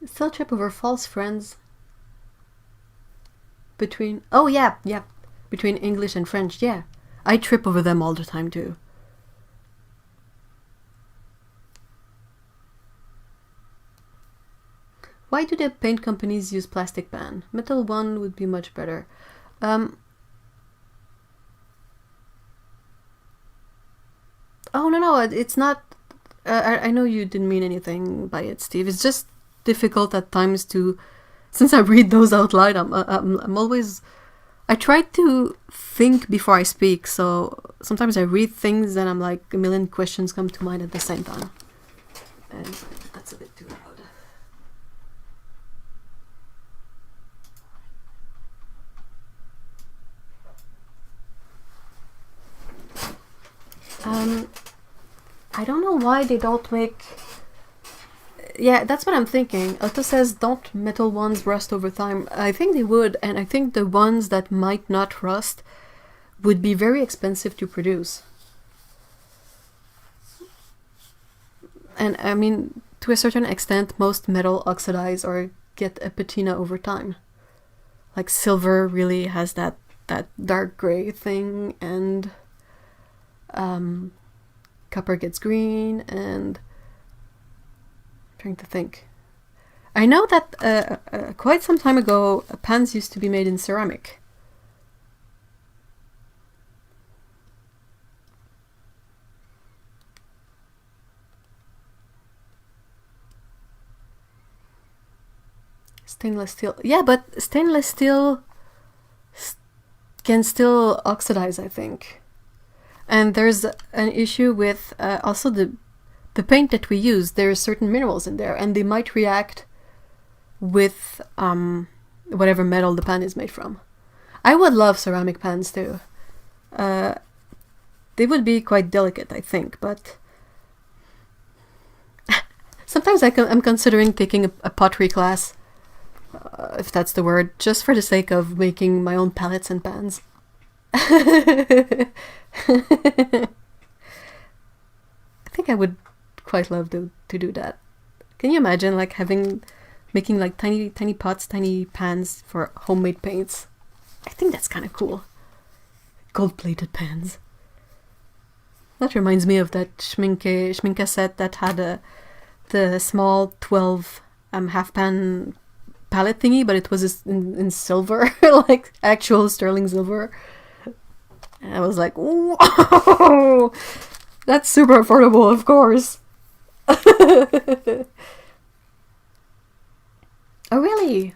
Still trip over false friends between, oh yeah, between English and French. Yeah, I trip over them all the time too. Why do the paint companies use plastic pan? Metal one would be much better. Oh no, it's not. I know you didn't mean anything by it, Steve. It's just difficult at times to, since I read those out loud, I'm always, I try to think before I speak, so sometimes I read things and I'm like, a million questions come to mind at the same time. And that's a bit too loud. I don't know why they don't make... Yeah, that's what I'm thinking. Otto says, don't metal ones rust over time? I think they would, and I think the ones that might not rust would be very expensive to produce. And I mean, to a certain extent, most metal oxidize or get a patina over time. Like silver really has that dark gray thing, and copper gets green, and I'm trying to think. I know that quite some time ago, pans used to be made in ceramic. Stainless steel. Yeah, but stainless steel can still oxidize, I think. And there's an issue with also the paint that we use. There are certain minerals in there, and they might react with whatever metal the pan is made from. I would love ceramic pans too. They would be quite delicate, I think, but sometimes I'm considering taking a pottery class, if that's the word, just for the sake of making my own palettes and pans. I think I would quite love to do that. Can you imagine like making like tiny pots, tiny pans for homemade paints? I think that's kind of cool. Gold-plated pans. That reminds me of that Schminke set that had the small 12 half pan palette thingy, but it was in silver, like actual sterling silver. And I was like, whoa, that's super affordable, of course. Oh, really?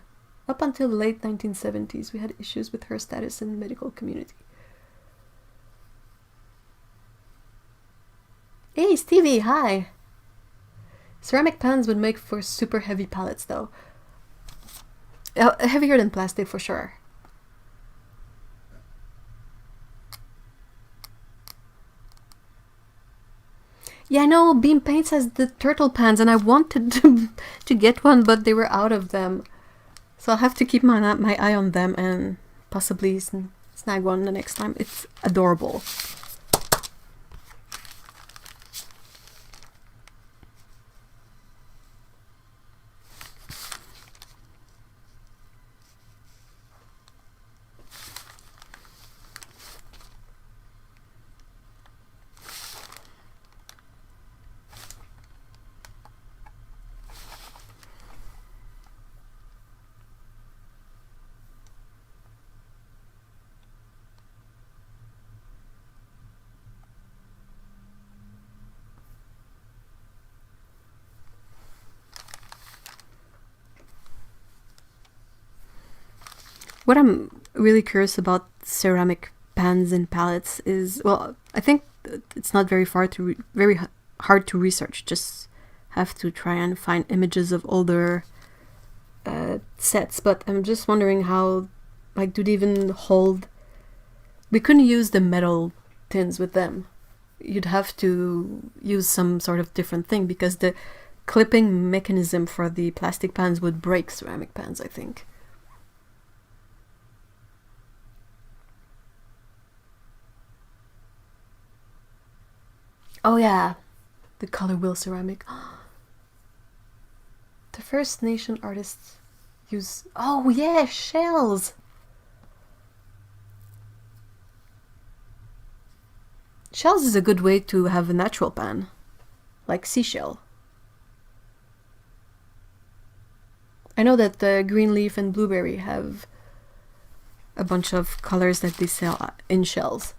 Up until the late 1970s, we had issues with her status in the medical community. Hey, Stevie, hi. Ceramic pans would make for super heavy palettes, though. Heavier than plastic, for sure. Yeah, I know Beam Paints has the turtle pans, and I wanted to get one, but they were out of them. So I'll have to keep my eye on them and possibly snag one the next time. It's adorable. what I'm really curious about ceramic pans and palettes is, well, I think it's not very hard to research. Just have to try and find images of older sets. But I'm just wondering how, like, do they even hold? We couldn't use the metal tins with them. You'd have to use some sort of different thing because the clipping mechanism for the plastic pans would break ceramic pans, I think. Oh yeah, the color wheel ceramic. The First Nation artists use... Oh yeah, shells! Shells is a good way to have a natural pan, like seashell. I know that the green leaf and blueberry have a bunch of colors that they sell in shells.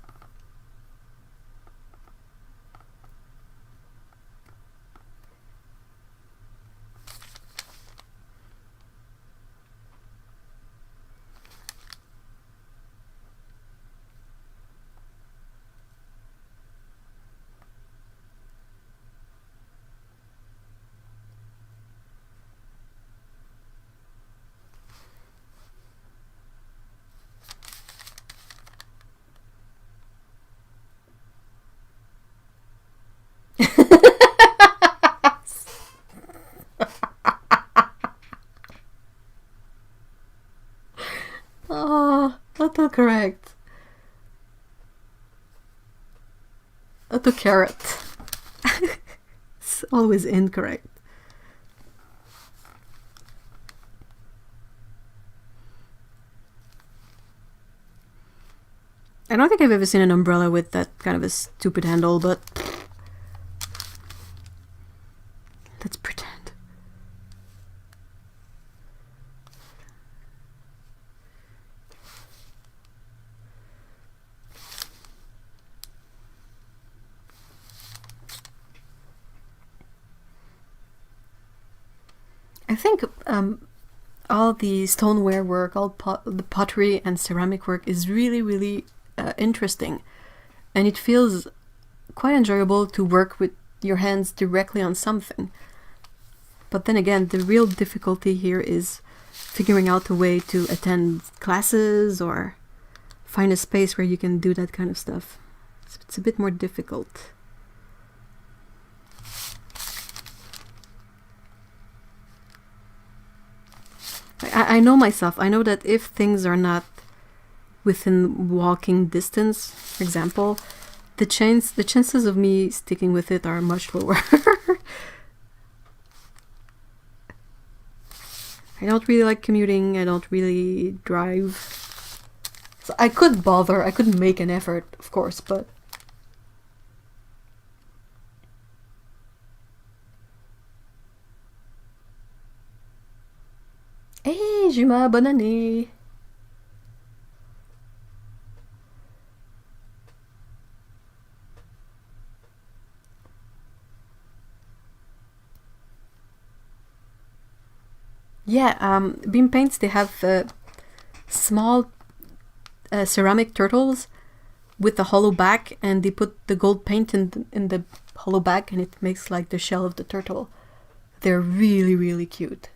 Oh, autocorrect. Autocarrot. It's always incorrect. I don't think I've ever seen an umbrella with that kind of a stupid handle, but let's pretend. I think all the stoneware work, all the pottery and ceramic work is really interesting, and it feels quite enjoyable to work with your hands directly on something. But then again, the real difficulty here is figuring out a way to attend classes or find a space where you can do that kind of stuff. It's a bit more difficult. I know myself. I know that if things are not within walking distance, for example, the chances of me sticking with it are much lower. I don't really like commuting. I don't really drive. So I could bother. I could make an effort, of course, but... Hey, Juma, bonne année! Yeah, Beam Paints, they have small ceramic turtles with a hollow back, and they put the gold paint in the hollow back, and it makes like the shell of the turtle. They're really cute.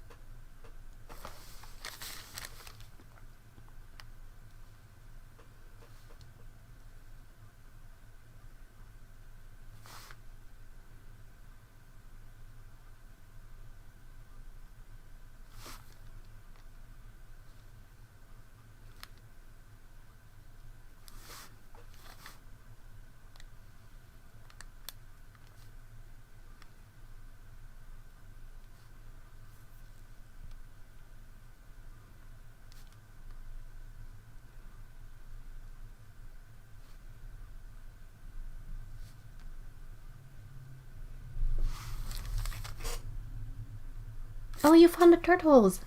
Oh, you found the turtles!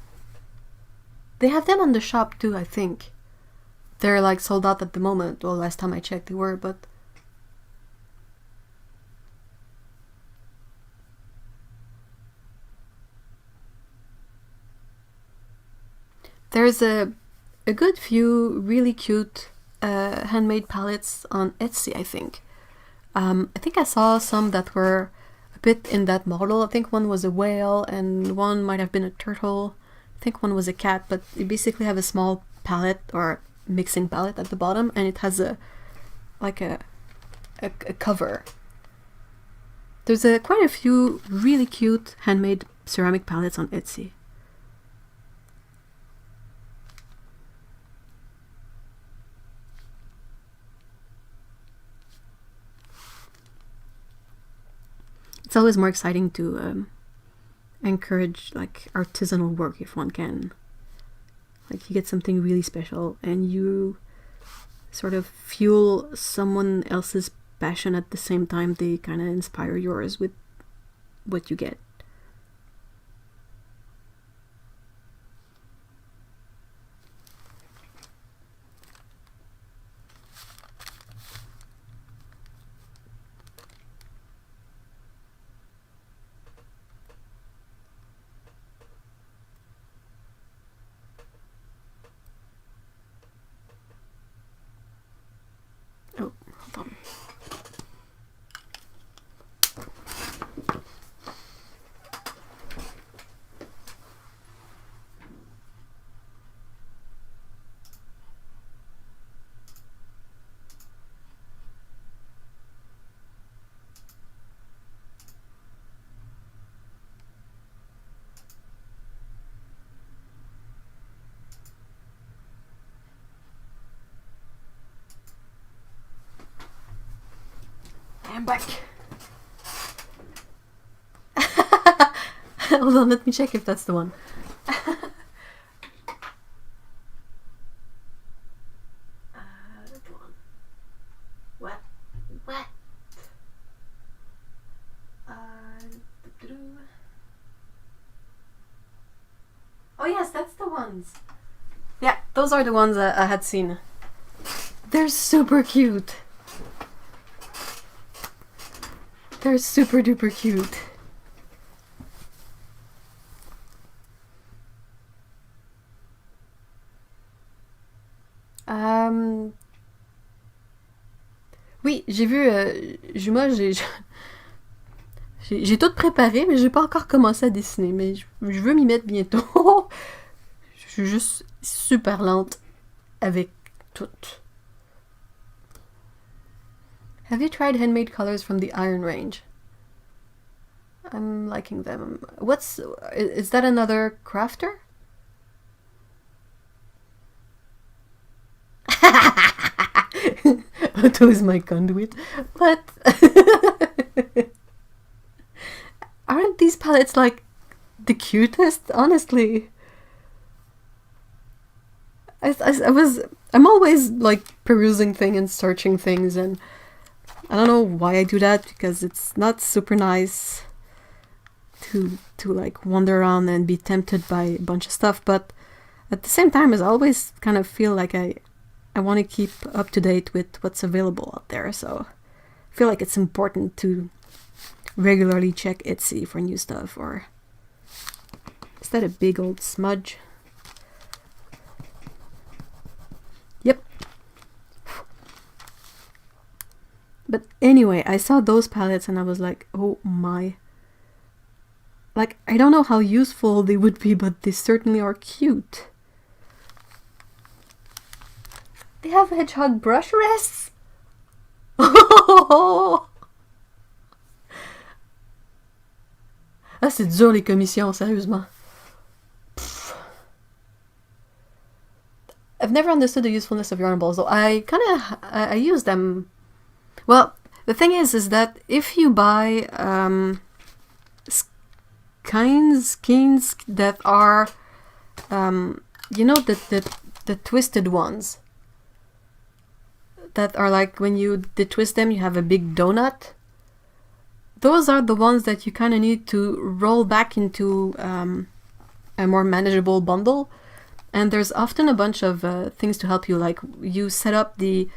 They have them on the shop too, I think. They're like sold out at the moment. Well, last time I checked they were, but... There's a a good few really cute handmade palettes on Etsy, I think. I think I saw some that were a bit in that model. I think one was a whale and one might have been a turtle. I think one was a cat, but you basically have a small palette or mixing palette at the bottom, and it has a cover. There's quite a few really cute handmade ceramic palettes on Etsy. It's always more exciting to encourage like artisanal work if one can. Like you get something really special and you sort of fuel someone else's passion at the same time they kind of inspire yours with what you get. Oh, hold on. I'm back. Hold on, let me check if that's the one. That one. What? What? Oh yes, that's the ones. Yeah, those are the ones I had seen. They're super cute. They're super duper cute. Oui, j'ai vu. Moi, j'ai tout préparé, mais j'ai pas encore commencé à dessiner. Mais je veux m'y mettre bientôt. Je suis juste super lente avec tout. Have you tried handmade colors from the Iron Range? I'm liking them. Is that another crafter? Otto is my conduit. What? Aren't these palettes like the cutest? Honestly. I'm always like perusing things and searching things, and I don't know why I do that, because it's not super nice to like wander around and be tempted by a bunch of stuff, but at the same time I always kind of feel like I want to keep up to date with what's available out there, so I feel like it's important to regularly check Etsy for new stuff. Or is that a big old smudge? Yep. But anyway, I saw those palettes and I was like, oh my. Like, I don't know how useful they would be, but they certainly are cute. They have hedgehog brush rests? Ah, c'est dur les commissions, sérieusement. Pfft. I've never understood the usefulness of yarn balls, though. I use them. Well, the thing is that if you buy skeins that are, you know, the twisted ones, that are like when you twist them, you have a big donut. Those are the ones that you kind of need to roll back into a more manageable bundle. And there's often a bunch of things to help you, like you set up the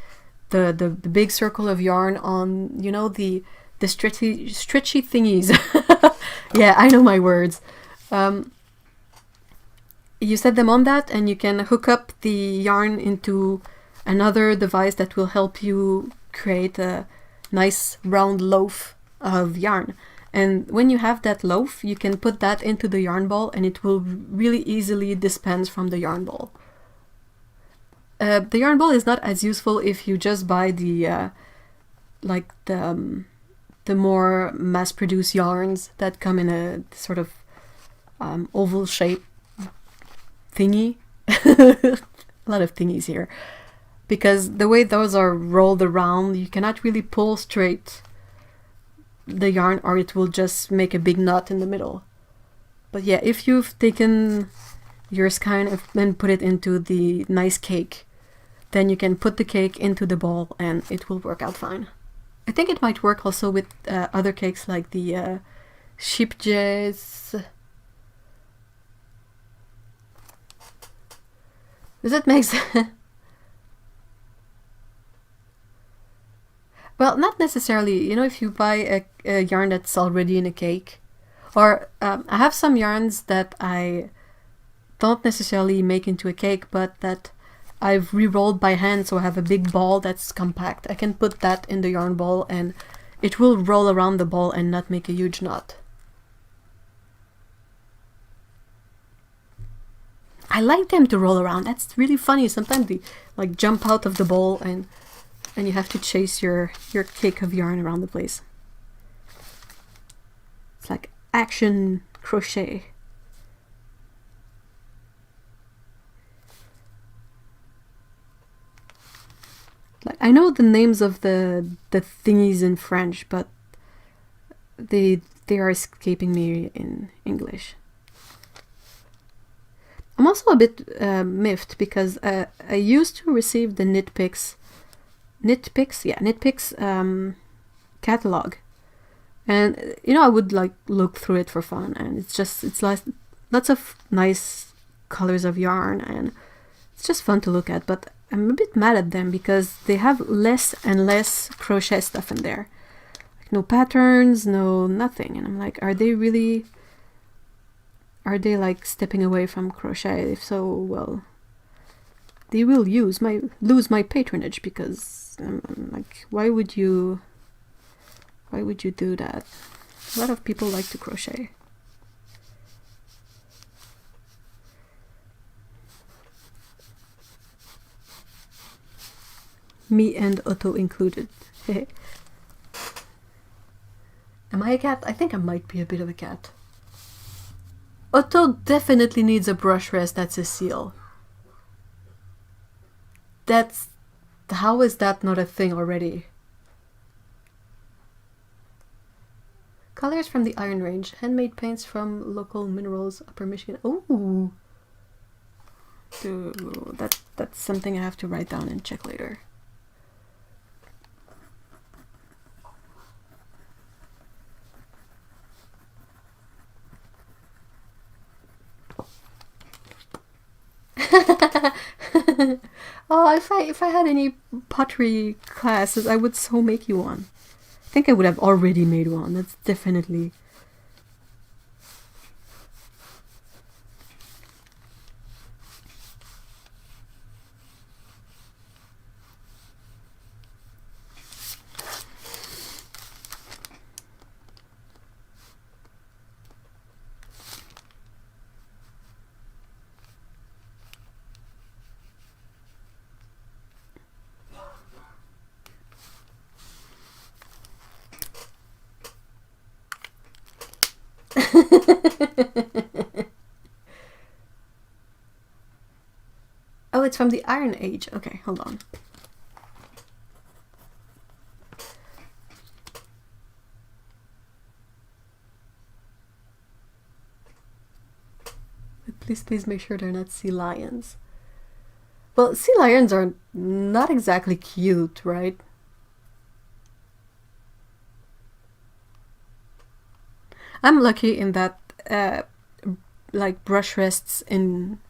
big circle of yarn on, you know, the stretchy thingies. Yeah, I know my words. you set them on that, and you can hook up the yarn into another device that will help you create a nice round loaf of yarn. And when you have that loaf, you can put that into the yarn ball, and it will really easily dispense from the yarn ball. The yarn ball is not as useful if you just buy the the more mass-produced yarns that come in a sort of oval shape thingy. A lot of thingies here. Because the way those are rolled around, you cannot really pull straight the yarn, or it will just make a big knot in the middle. But yeah, if you've taken your skein and put it into the nice cake, then you can put the cake into the ball and it will work out fine. I think it might work also with other cakes like the sheepjays. Does that make sense? Well, not necessarily. You know, if you buy a yarn that's already in a cake, or I have some yarns that I don't necessarily make into a cake, but that I've re-rolled by hand, so I have a big ball that's compact. I can put that in the yarn ball and it will roll around the ball and not make a huge knot. I like them to roll around. That's really funny. Sometimes they like jump out of the bowl and you have to chase your cake of yarn around the place. It's like action crochet. Like, I know the names of the thingies in French, but they are escaping me in English. I'm also a bit miffed because I used to receive the Knitpicks catalog, and you know, I would like look through it for fun, and it's like lots of nice colors of yarn, and it's just fun to look at. But I'm a bit mad at them because they have less and less crochet stuff in there, like no patterns, no nothing, and I'm like, are they like stepping away from crochet? If so, well, they will lose my patronage, because I'm like, why would you do that? A lot of people like to crochet. Me and Otto included. Am I a cat? I think I might be a bit of a cat. Otto definitely needs a brush rest. That's a seal. How is that not a thing already? Colors from the Iron Range. Handmade paints from local minerals, Upper Michigan. Ooh. That's something I have to write down and check later. Oh, if I had any pottery classes, I would so make you one. I think I would have already made one. That's definitely... Oh, it's from the Iron Age. Okay, hold on. Please make sure they're not sea lions. Well, sea lions are not exactly cute, right? I'm lucky in that like brush rests in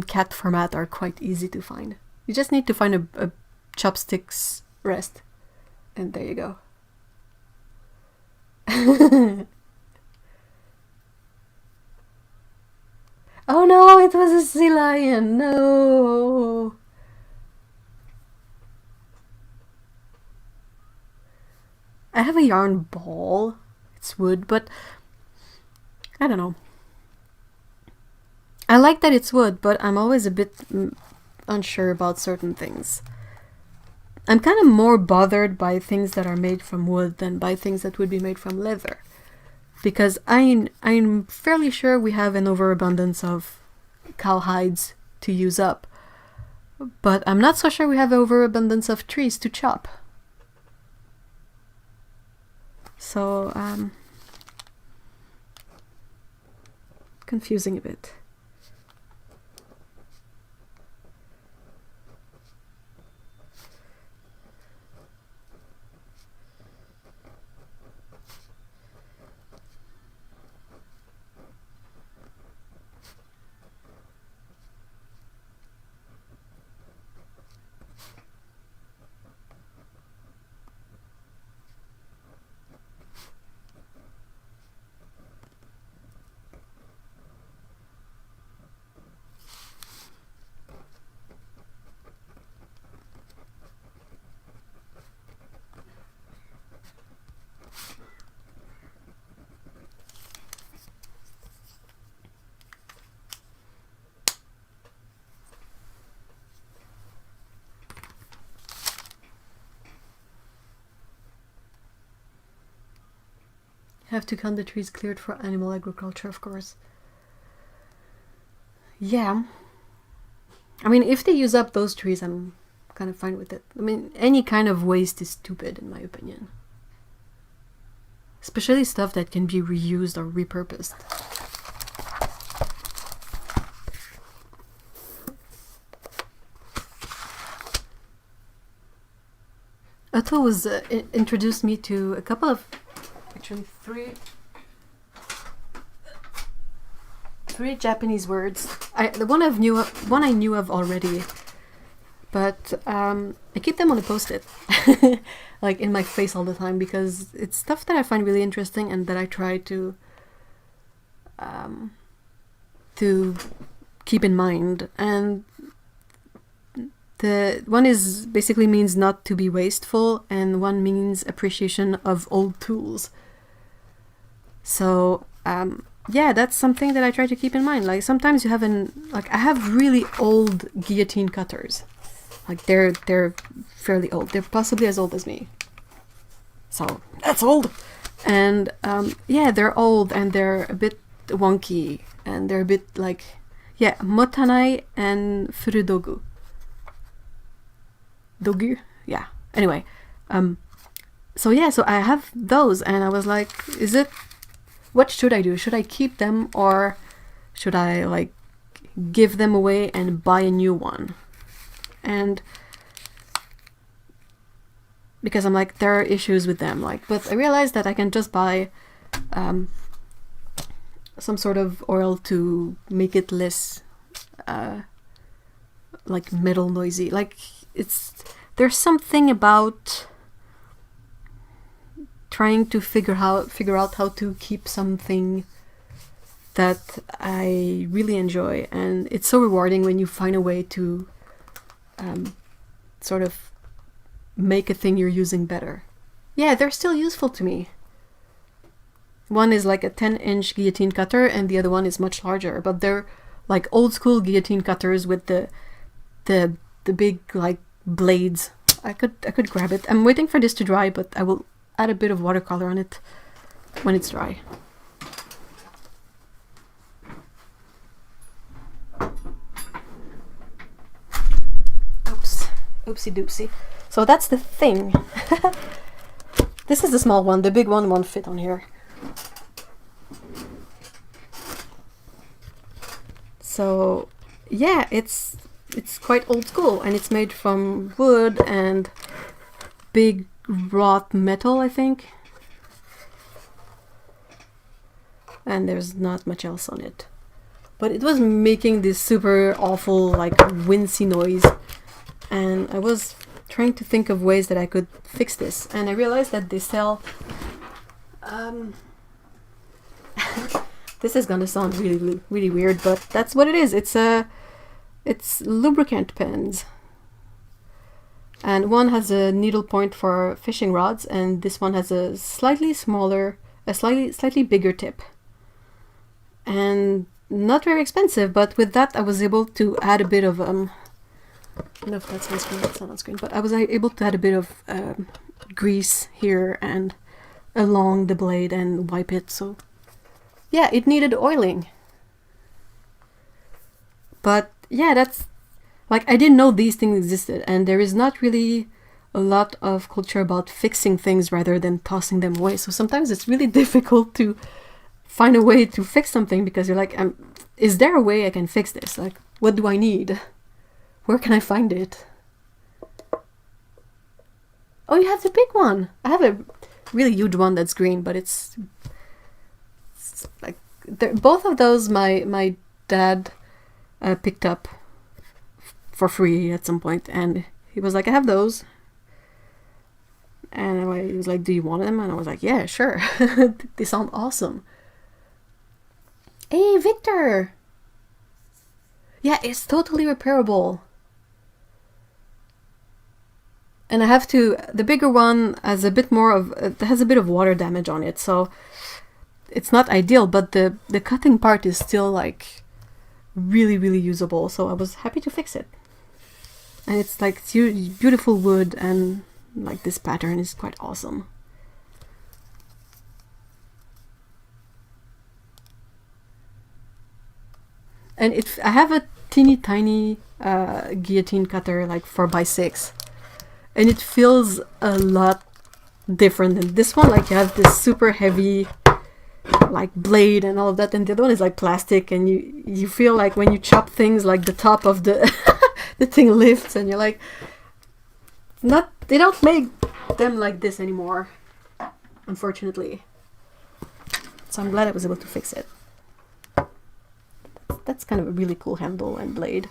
cat format are quite easy to find. You just need to find a chopsticks rest, and there you go. Oh no, it was a sea lion. No. I have a yarn ball. It's wood, but I don't know. I like that it's wood, but I'm always a bit unsure about certain things. I'm kind of more bothered by things that are made from wood than by things that would be made from leather. Because I'm fairly sure we have an overabundance of cow hides to use up. But I'm not so sure we have overabundance of trees to chop. So, confusing a bit. Have to count the trees cleared for animal agriculture, of course. Yeah. I mean, if they use up those trees, I'm kind of fine with it. I mean, any kind of waste is stupid, in my opinion. Especially stuff that can be reused or repurposed. Otto was introduced me to a couple of, actually three Japanese words. The one I knew of already, but I keep them on a post-it, like in my face all the time, because it's stuff that I find really interesting and that I try to keep in mind. And the one is basically means not to be wasteful, and one means appreciation of old tools. So yeah, that's something that I try to keep in mind. Like sometimes you have I have really old guillotine cutters. Like they're fairly old. They're possibly as old as me. So that's old. And yeah, they're old and they're a bit wonky and they're a bit like, yeah, motanai and furudogu. Dogu? Yeah. Anyway, so yeah, so I have those and I was like, what should I do? Should I keep them or should I like give them away and buy a new one? And because I'm like, there are issues with them, like, but I realized that I can just buy some sort of oil to make it less like metal noisy. Like there's something about trying to figure out how to keep something that I really enjoy, and it's so rewarding when you find a way to sort of make a thing you're using better. Yeah, they're still useful to me. One is like a 10-inch guillotine cutter and the other one is much larger, but they're like old school guillotine cutters with the big like blades. I could grab it. I'm waiting for this to dry, but I will add a bit of watercolor on it when it's dry. Oops. Oopsie doopsie. So that's the thing. This is the small one. The big one won't fit on here. So yeah, it's quite old school and it's made from wood and big wrought metal, I think. And there's not much else on it. But it was making this super awful, like, wincy noise. And I was trying to think of ways that I could fix this. And I realized that they sell This is gonna sound really, really weird, but that's what it is. It's lubricant pens. And one has a needle point for fishing rods, and this one has a slightly smaller, a slightly bigger tip. And not very expensive, but with that I was able to add a bit of, I don't know if that's on screen, that's not on screen, but I was able to add a bit of grease here and along the blade and wipe it, so yeah, it needed oiling. But yeah, that's, like, I didn't know these things existed, and there is not really a lot of culture about fixing things rather than tossing them away. So sometimes it's really difficult to find a way to fix something because you're like, is there a way I can fix this? Like, what do I need? Where can I find it? Oh, you have the big one. I have a really huge one that's green, but it's like, both of those my dad picked up for free at some point, and he was like, I have those, and he was like, do you want them? And I was like, yeah, sure. They sound awesome. Hey, Victor. Yeah, it's totally repairable. And I have to, the bigger one has a bit more of, it has a bit of water damage on it, so it's not ideal, but the cutting part is still like really, really usable, so I was happy to fix it. And it's like beautiful wood, and like this pattern is quite awesome. And I have a teeny tiny guillotine cutter, like 4x6, and it feels a lot different than this one. Like, you have this super heavy like blade and all of that, and the other one is like plastic, and you feel like when you chop things, like the top of the the thing lifts, and you're like, they don't make them like this anymore, unfortunately. So I'm glad I was able to fix it. That's kind of a really cool handle and blade.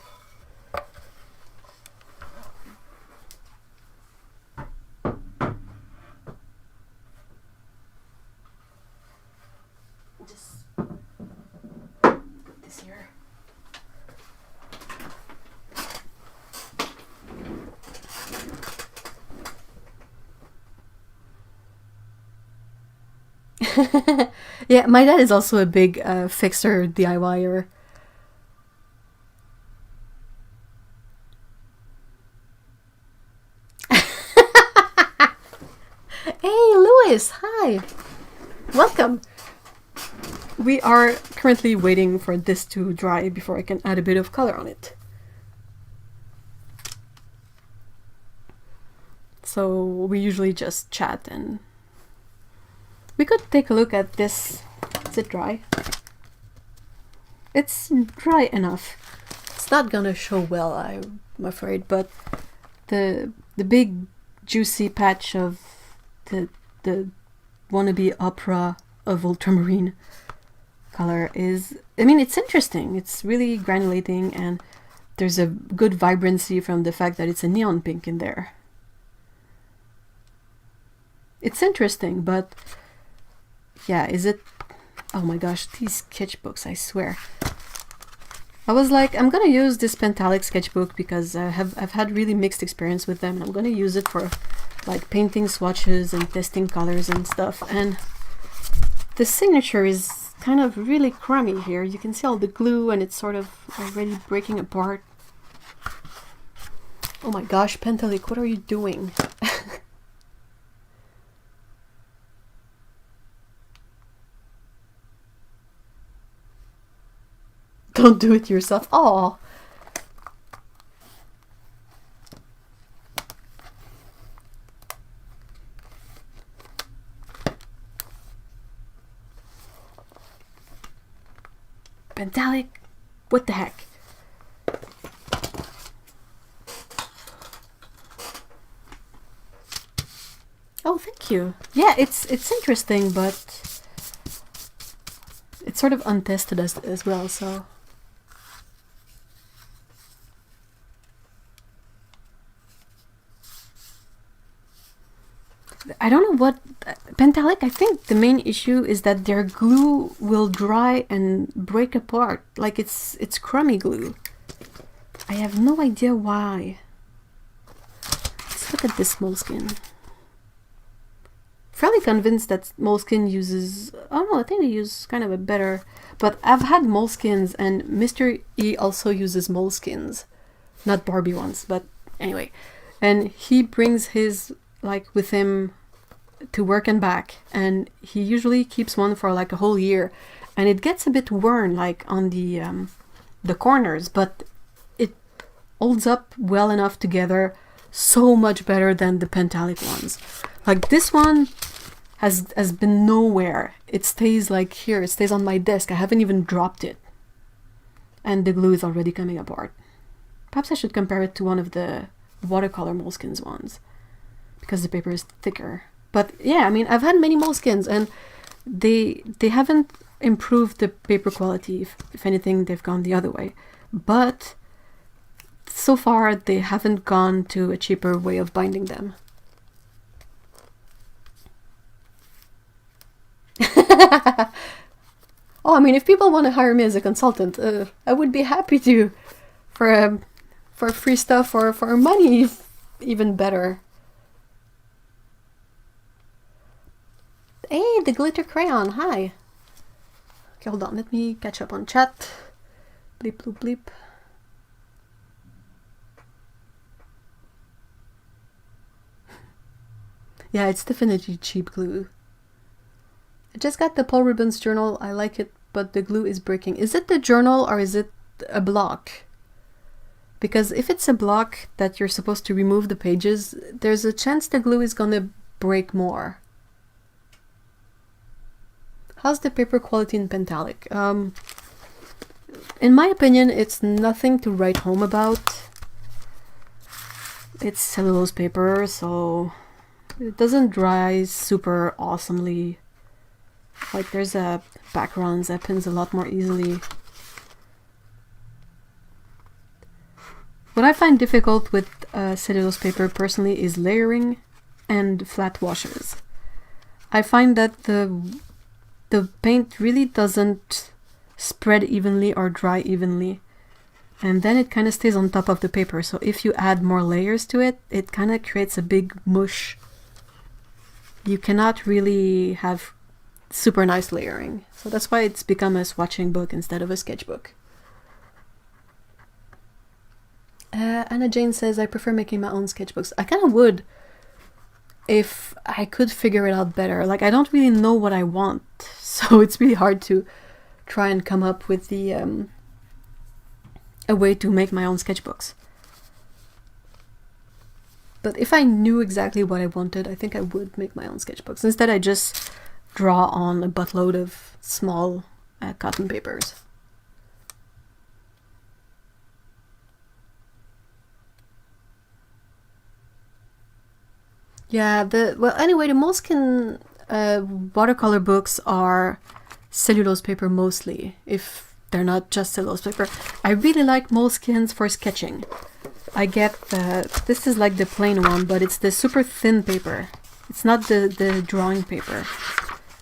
Just put this here. Yeah, my dad is also a big fixer, DIYer. Hey, Louis, hi. Welcome. We are currently waiting for this to dry before I can add a bit of color on it. So we usually just chat, and we could take a look at this. Is it dry? It's dry enough. It's not gonna show well, I'm afraid, but the big juicy patch of the wannabe opera of ultramarine color is, I mean, it's interesting. It's really granulating, and there's a good vibrancy from the fact that it's a neon pink in there. It's interesting, but yeah, is it? Oh my gosh, these sketchbooks, I swear. I was like, I'm gonna use this Pentalic sketchbook because I've had really mixed experience with them, and I'm gonna use it for like painting swatches and testing colors and stuff. And the signature is kind of really crummy here. You can see all the glue, and it's sort of already breaking apart. Oh my gosh, Pentalic, what are you doing? Don't do it yourself. Oh. Pentalic, what the heck? Oh, thank you. Yeah, it's interesting, but it's sort of untested as well, so. I don't know what Pentalic. I think the main issue is that their glue will dry and break apart. Like it's crummy glue. I have no idea why. Let's look at this Moleskine. Fairly convinced that Moleskine uses. Oh no, I think they use kind of a better. But I've had Moleskines, and Mr. E also uses Moleskines, not Barbie ones. But anyway, and he brings his like with him to work and back, and he usually keeps one for like a whole year, and it gets a bit worn like on the corners, but it holds up well enough together, so much better than the Pentalic ones. Like this one has been nowhere. It stays like here, it stays on my desk. I haven't even dropped it, and the glue is already coming apart. Perhaps I should compare it to one of the watercolor Moleskines ones, because the paper is thicker. But yeah, I mean, I've had many Moleskines, and they haven't improved the paper quality. If anything, they've gone the other way. But so far, they haven't gone to a cheaper way of binding them. Oh, I mean, if people want to hire me as a consultant, I would be happy to, for free stuff or for money, even better. Hey, the glitter crayon, hi. Okay, hold on, let me catch up on chat. Bleep, bloop, bleep. Yeah, it's definitely cheap glue. I just got the Paul Rubens journal, I like it, but the glue is breaking. Is it the journal or is it a block? Because if it's a block that you're supposed to remove the pages, there's a chance the glue is gonna break more. How's the paper quality in Pentalic? In my opinion, it's nothing to write home about. It's cellulose paper, so it doesn't dry super awesomely. Like there's a background that pins a lot more easily. What I find difficult with cellulose paper personally is layering and flat washes. I find that the paint really doesn't spread evenly or dry evenly, and then it kind of stays on top of the paper. So if you add more layers to it, it kind of creates a big mush. You cannot really have super nice layering. So that's why it's become a swatching book instead of a sketchbook. Anna Jane says, I prefer making my own sketchbooks. I kind of would if I could figure it out better. Like, I don't really know what I want, so it's really hard to try and come up with the a way to make my own sketchbooks. But if I knew exactly what I wanted, I think I would make my own sketchbooks. Instead, I just draw on a buttload of small cotton papers. Yeah, well, anyway, the Moleskine watercolor books are cellulose paper mostly, if they're not just cellulose paper. I really like Moleskines for sketching. I get this is like the plain one, but it's the super thin paper. It's not the drawing paper.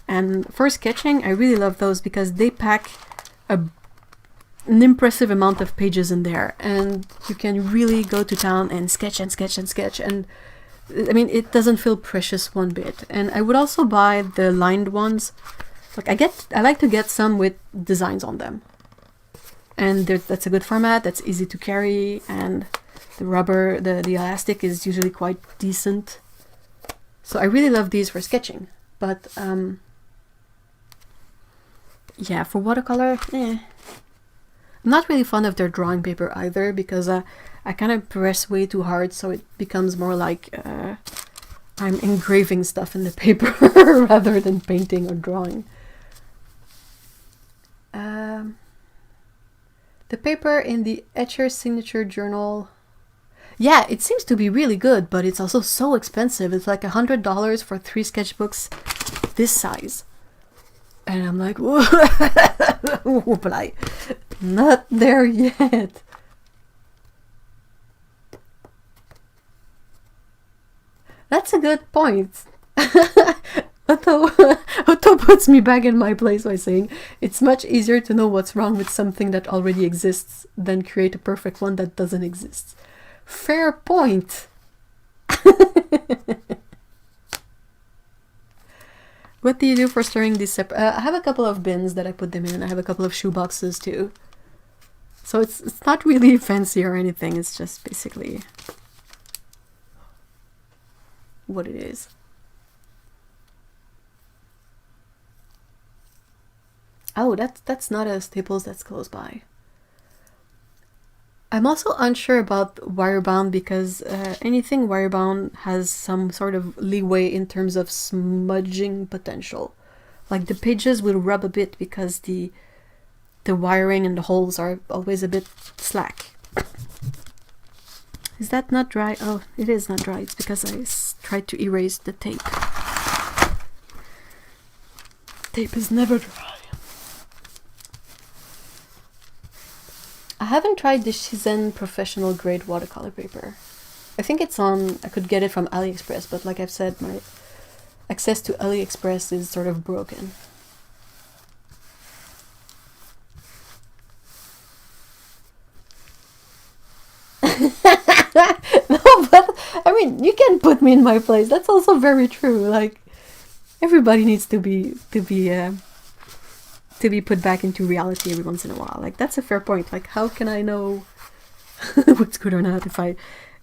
And for sketching, I really love those because they pack an impressive amount of pages in there, and you can really go to town and sketch and sketch and sketch, and I mean, it doesn't feel precious one bit. And I would also buy the lined ones. Like I like to get some with designs on them, and that's a good format. That's easy to carry, and the rubber, the elastic is usually quite decent. So I really love these for sketching. But yeah, for watercolor, I'm not really fond of their drawing paper either, because I kind of press way too hard, so it becomes more like I'm engraving stuff in the paper rather than painting or drawing. The paper in the Etcher Signature Journal, yeah, it seems to be really good, but it's also so expensive. It's like $100 for 3 sketchbooks this size. And I'm like, whoa, but not there yet. That's a good point. Otto puts me back in my place by saying it's much easier to know what's wrong with something that already exists than create a perfect one that doesn't exist. Fair point. What do you do for storing these separate? I have a couple of bins that I put them in. I have a couple of shoe boxes too. So it's not really fancy or anything. It's just basically what it is. Oh, that's not a Staples that's close by. I'm also unsure about wirebound because anything wirebound has some sort of leeway in terms of smudging potential. Like the pages will rub a bit because the wiring and the holes are always a bit slack. Is that not dry? Oh, it is not dry. It's because I tried to erase the tape. Tape is never dry. I haven't tried the Shizen professional grade watercolor paper. I think it's on, I could get it from AliExpress, but like I've said, my access to AliExpress is sort of broken. No, but I mean, you can put me in my place. That's also very true. Like, everybody needs to be put back into reality every once in a while. Like, that's a fair point. Like, how can I know what's good or not if I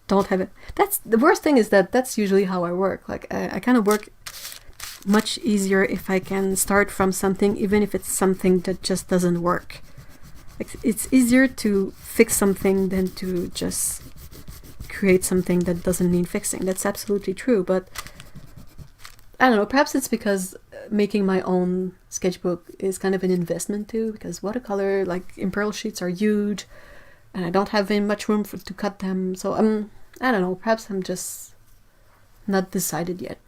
don't have it? That's the worst thing, is that that's usually how I work. Like, I kind of work much easier if I can start from something, even if it's something that just doesn't work. Like, it's easier to fix something than to just create something that doesn't need fixing. That's absolutely true, but I don't know, perhaps it's because making my own sketchbook is kind of an investment too, because watercolor, like, imperial sheets are huge and I don't have very much room to cut them, so I don't know, perhaps I'm just not decided yet.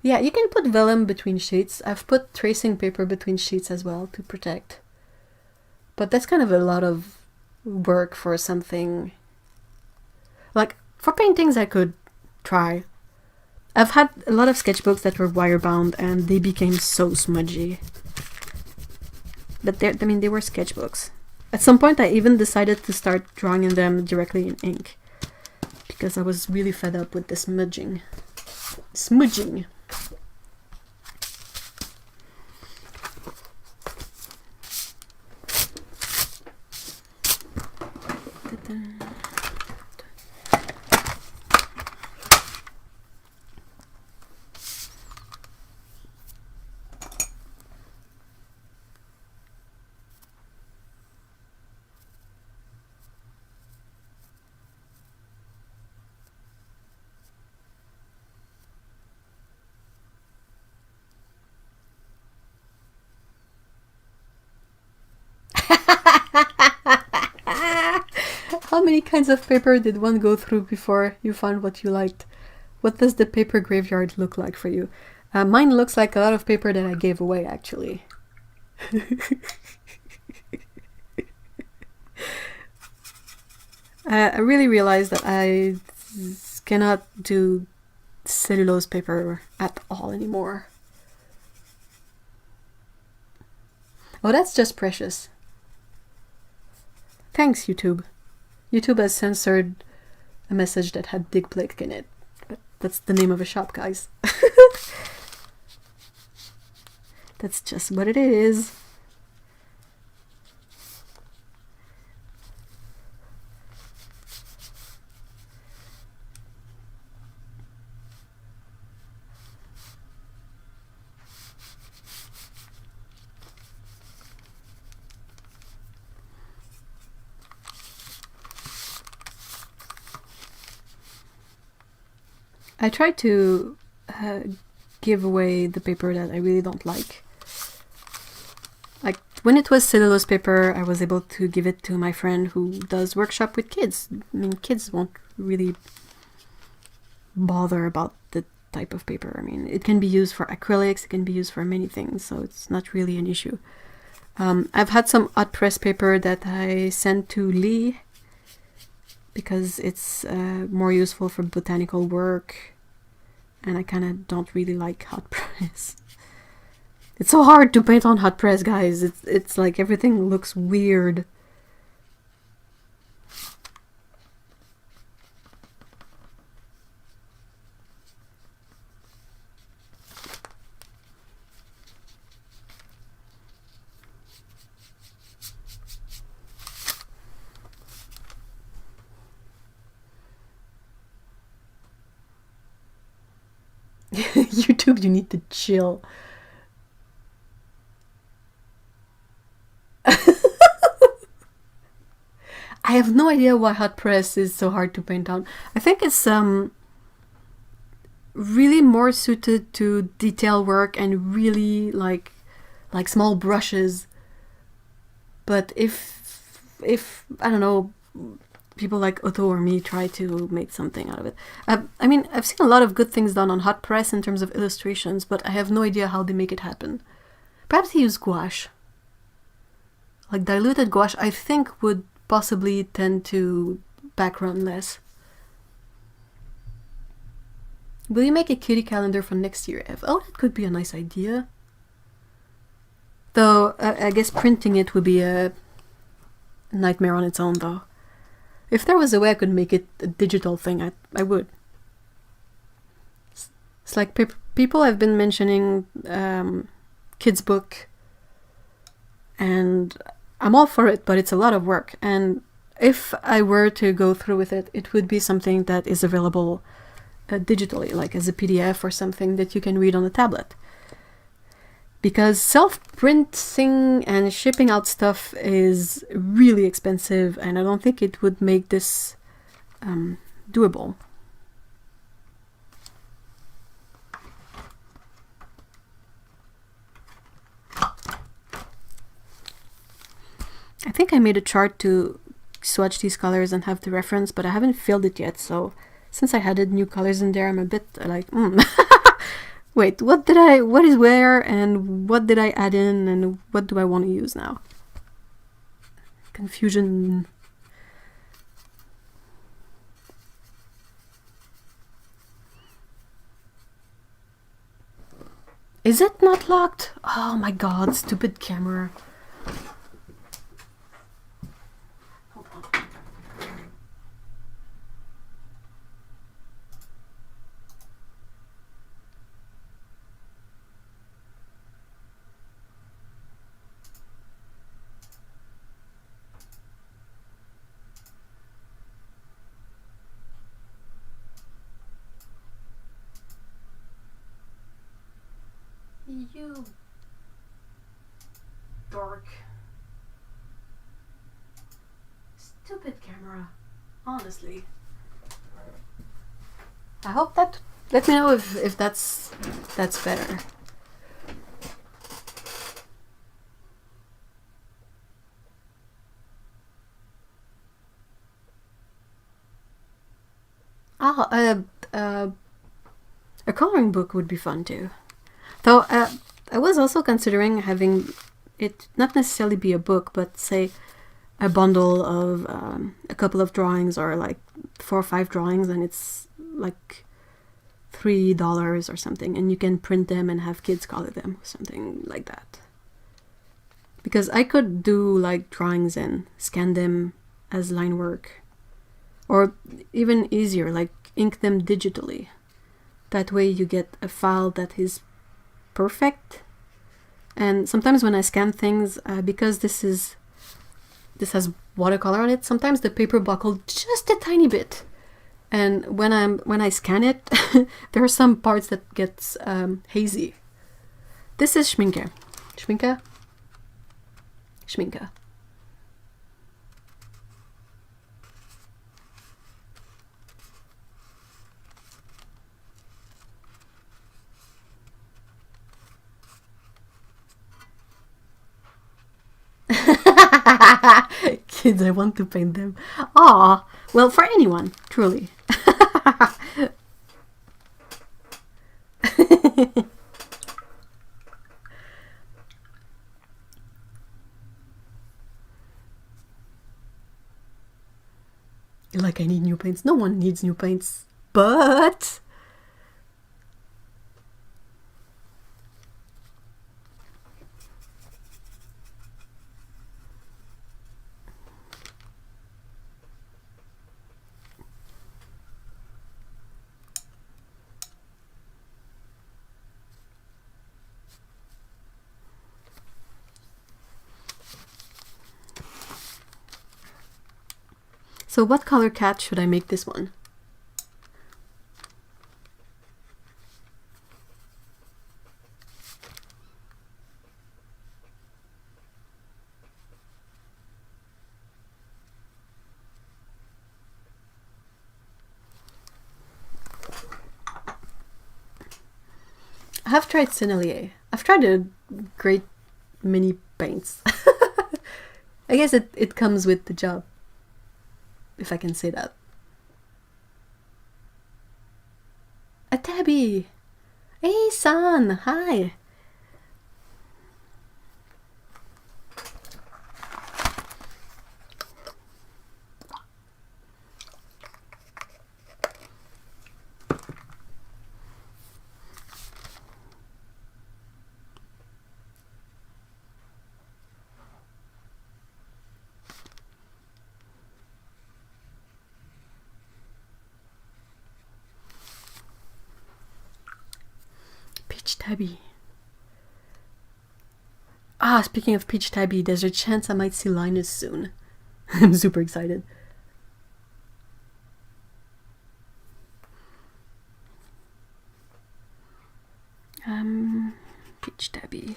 Yeah, you can put vellum between sheets. I've put tracing paper between sheets as well to protect, but that's kind of a lot of work for something. Like, for paintings I could try. I've had a lot of sketchbooks that were wire bound and they became so smudgy. But I mean, they were sketchbooks. At some point I even decided to start drawing in them directly in ink, because I was really fed up with the smudging. Smudging. How many kinds of paper did one go through before you found what you liked? What does the paper graveyard look like for you? Mine looks like a lot of paper that I gave away, actually. I really realized that I cannot do cellulose paper at all anymore. Oh, that's just precious. Thanks, YouTube. YouTube has censored a message that had Dick Blick in it. But that's the name of a shop, guys. That's just what it is. I try to give away the paper that I really don't like. Like, when it was cellulose paper, I was able to give it to my friend who does workshop with kids. I mean, kids won't really bother about the type of paper. I mean, it can be used for acrylics, it can be used for many things, so it's not really an issue. I've had some hot press paper that I sent to Lee, because it's more useful for botanical work, and I kind of don't really like hot press. It's so hard to paint on hot press, guys. It's like everything looks weird. YouTube, you need to chill. I have no idea why hot press is so hard to paint on. I think it's really more suited to detail work and really like small brushes. But if I don't know, people like Otto or me try to make something out of it. I mean, I've seen a lot of good things done on hot press in terms of illustrations, but I have no idea how they make it happen. Perhaps they use gouache. Like diluted gouache, I think would possibly tend to background less. Will you make a kitty calendar for next year, Ev? Oh, that could be a nice idea. Though, I guess printing it would be a nightmare on its own, though. If there was a way I could make it a digital thing, I would. It's like people have been mentioning kids' book, and I'm all for it, but it's a lot of work. And if I were to go through with it, it would be something that is available digitally, like as a PDF or something that you can read on a tablet. Because self-printing and shipping out stuff is really expensive, and I don't think it would make this doable. I think I made a chart to swatch these colors and have the reference, but I haven't filled it yet, so since I added new colors in there, I'm a bit like, Wait, what is where, and what did I add in, and what do I want to use now? Confusion. Is it not locked? Oh my god, stupid camera. You dork. Stupid camera. Honestly. I hope that... Let me know if that's better. A coloring book would be fun too. Though I was also considering having it not necessarily be a book, but say a bundle of a couple of drawings, or like 4 or 5 drawings, and it's like $3 or something, and you can print them and have kids color them, something like that. Because I could do like drawings and scan them as line work, or even easier, like ink them digitally. That way you get a file that is perfect. And sometimes when I scan things, because this has watercolor on it, sometimes the paper buckled just a tiny bit, and when I scan it there are some parts that gets hazy. This is schminke. Kids, I want to paint them. Ah, well, for anyone, truly. Like like I need new paints. No one needs new paints, but so what color cat should I make this one? I have tried Sennelier. I've tried a great many paints. I guess it comes with the job, if I can say that. A Tabby! Hey, son! Hi! Peach Tabby. Ah, speaking of Peach Tabby, there's a chance I might see Linus soon. I'm super excited. Peach Tabby.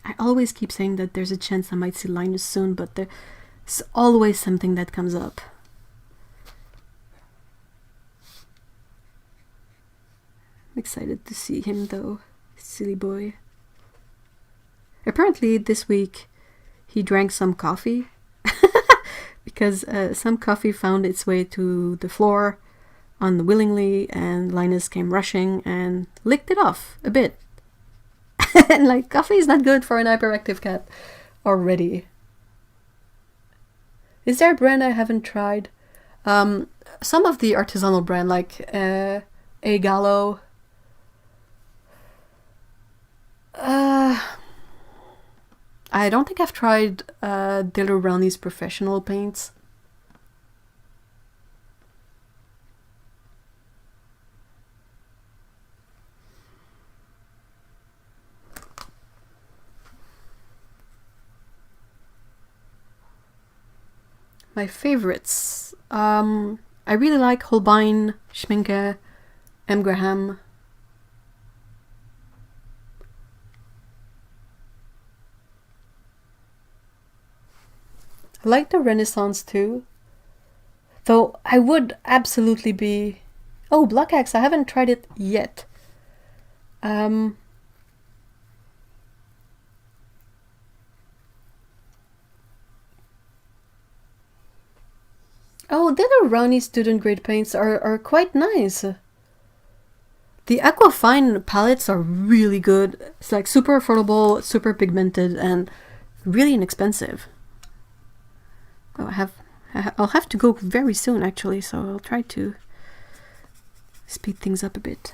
I always keep saying that there's a chance I might see Linus soon, but there's always something that comes up. I'm excited to see him though, silly boy. Apparently this week he drank some coffee because some coffee found its way to the floor unwillingly, and Linus came rushing and licked it off a bit. And like, coffee is not good for an hyperactive cat already. Is there a brand I haven't tried? Some of the artisanal brand, like A Gallo. I don't think I've tried Diller Brownie's professional paints. My favorites. I really like Holbein, Schminke, M. Graham. I like the Renaissance too. Though I would absolutely be... Oh, Black Axe, I haven't tried it yet. Oh, the other Rowney student grade paints are quite nice. The Aquafine palettes are really good. It's like super affordable, super pigmented, and really inexpensive. Oh, I'll have to go very soon actually, so I'll try to speed things up a bit.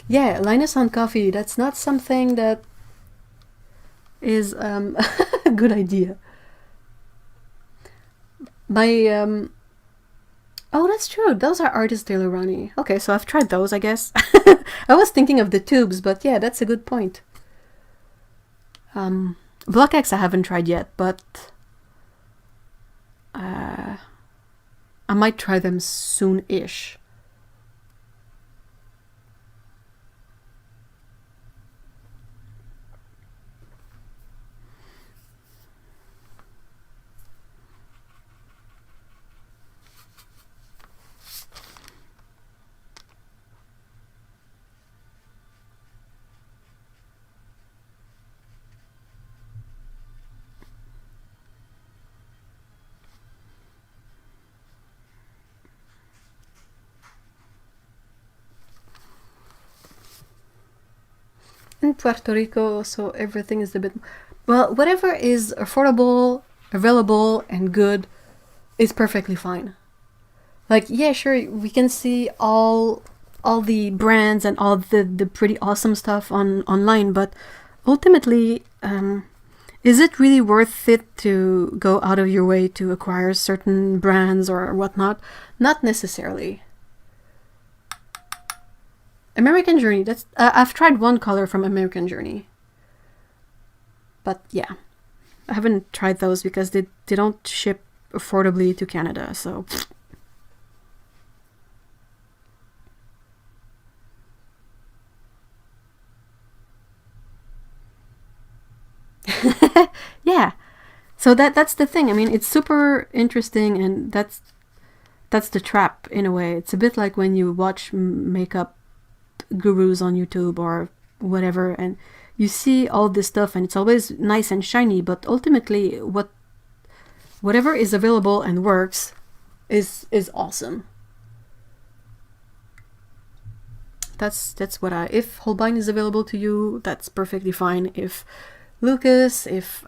Yeah, Linus on coffee, that's not something that is a good idea. My, oh, that's true, those are Artist de Lorani. Okay, so I've tried those, I guess. I was thinking of the tubes, but yeah, that's a good point. Block X I haven't tried yet, but I might try them soon-ish. in Puerto Rico, so everything is a bit... Well, whatever is affordable, available, and good is perfectly fine. Like, yeah, sure, we can see all the brands and all the pretty awesome stuff online, but ultimately, is it really worth it to go out of your way to acquire certain brands or whatnot? Not necessarily. American Journey, that's I've tried one color from American Journey. But yeah, I haven't tried those because they don't ship affordably to Canada, so... Yeah, so that's the thing. I mean, it's super interesting, and that's the trap in a way. It's a bit like when you watch makeup gurus on YouTube or whatever, and you see all this stuff and it's always nice and shiny, but ultimately whatever is available and works is awesome. That's what if Holbein is available to you, that's perfectly fine. If Lucas, if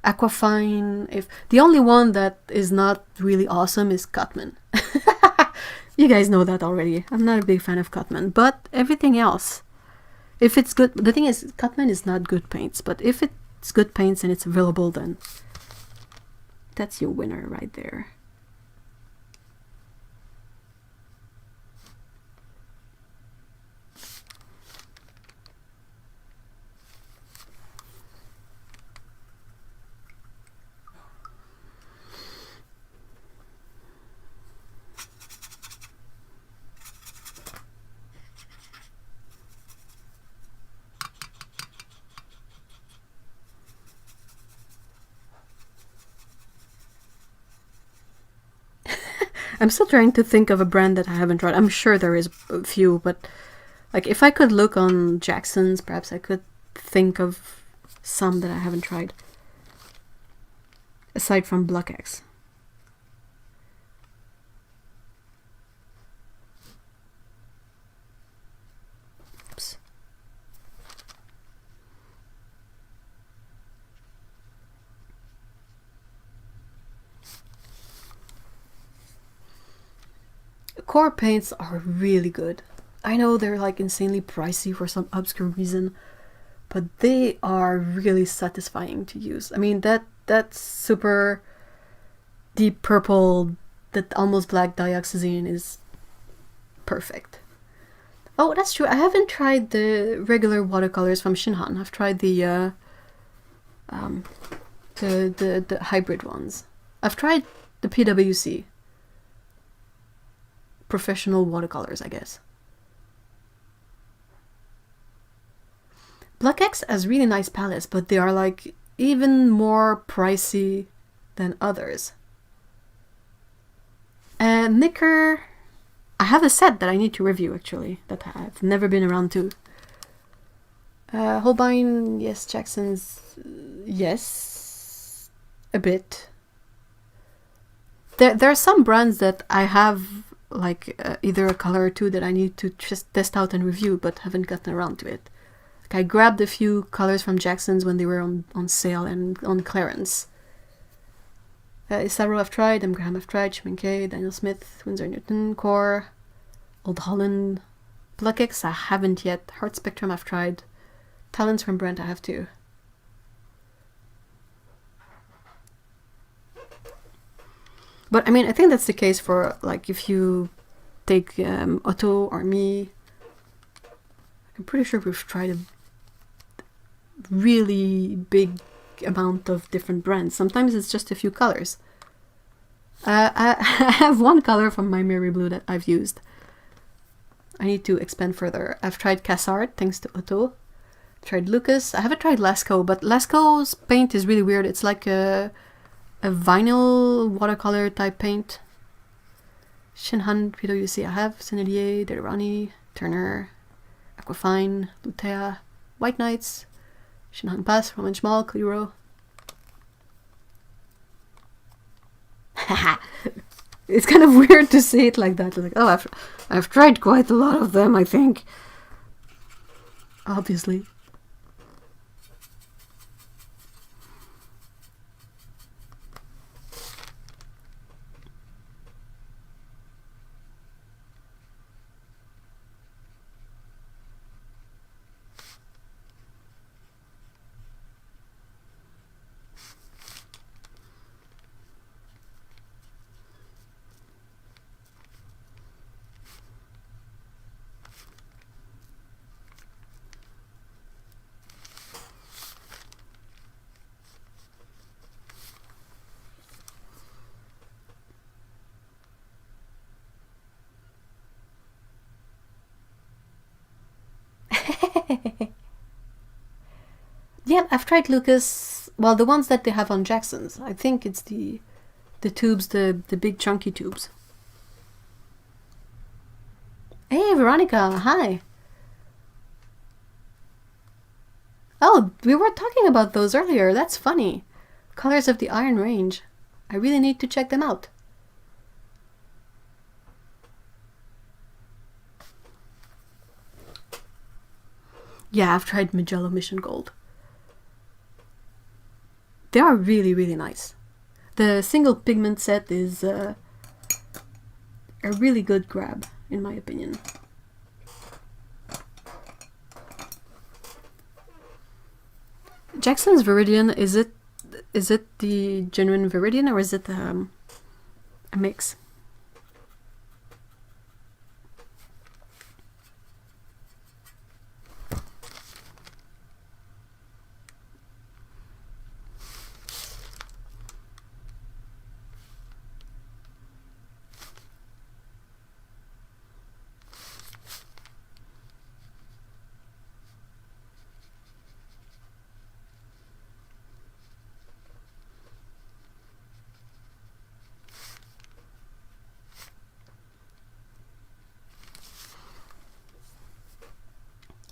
Aquafine, if the only one that is not really awesome is Cutman. You guys know that already. I'm not a big fan of Cutman, but everything else, if it's good, the thing is, Cutman is not good paints, but if it's good paints and it's available, then that's your winner right there. I'm still trying to think of a brand that I haven't tried. I'm sure there is a few, but like if I could look on Jackson's, perhaps I could think of some that I haven't tried. Aside from Block X. Oops. Core paints are really good. I know they're like insanely pricey for some obscure reason, but they are really satisfying to use. I mean, that super deep purple, that almost black dioxazine is perfect. Oh, that's true. I haven't tried the regular watercolors from Shinhan. I've tried the hybrid ones. I've tried the PWC. Professional watercolors, I guess. Black X has really nice palettes, but they are like even more pricey than others. And Nicker, I have a set that I need to review actually, that I've never been around to. Holbein, yes. Jackson's, yes, a bit. There are some brands that I have like either a color or two that I need to just test out and review, but haven't gotten around to it. Like I grabbed a few colors from Jackson's when they were on sale and on clearance. Isaro I've tried, M. Graham I've tried, Schmincke, Daniel Smith, Winsor Newton, Core, Old Holland, Block X I haven't yet, Heart Spectrum I've tried, Talents from Brent I have too. But I mean, I think that's the case for like if you take Otto or me. I'm pretty sure we've tried a really big amount of different brands. Sometimes it's just a few colors. I have one color from My Mary Blue that I've used. I need to expand further. I've tried Cassard, thanks to Otto. Tried Lucas. I haven't tried Lascaux, but Lascaux's paint is really weird. It's like a vinyl watercolor type paint. Shinhan, PWC I have, Sennelier, Derani, Turner, Aquafine, Lutea, White Knights, Shinhan Pass, Roman Schmal, Cliro. It's kind of weird to say it like that. Like, oh, I've tried quite a lot of them, I think. Obviously. Yeah, I've tried Lucas. Well, the ones that they have on Jackson's. I think it's the tubes, the big chunky tubes. Hey, Veronica, hi. Oh, we were talking about those earlier. That's funny. Colors of the Iron Range. I really need to check them out. Yeah, I've tried Magello Mission Gold. They are really, really nice. The single pigment set is a really good grab, in my opinion. Jackson's Viridian, is it the genuine Viridian or is it a mix?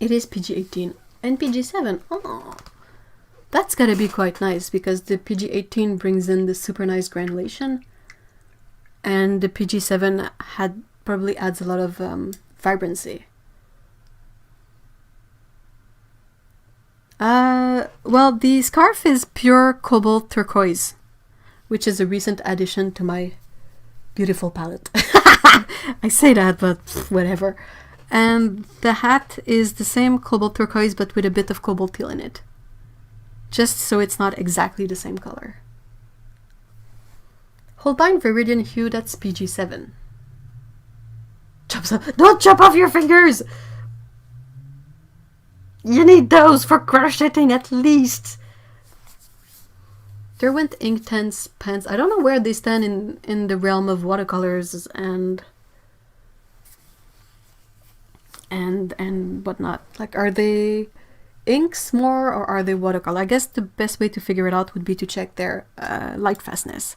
It is PG-18 and PG-7. Oh, that's gotta be quite nice because the PG-18 brings in the super nice granulation, and the PG-7 probably adds a lot of vibrancy. Well, the scarf is pure cobalt turquoise, which is a recent addition to my beautiful palette. I say that, but whatever. And the hat is the same cobalt turquoise but with a bit of cobalt teal in it, just so it's not exactly the same color. Holbein Viridian Hue, that's PG-7. Don't chop off your fingers! You need those for crocheting at least. Derwent Inktense pens. I don't know where they stand in the realm of watercolors and whatnot. Like, are they inks more or are they watercolor? I guess the best way to figure it out would be to check their light fastness.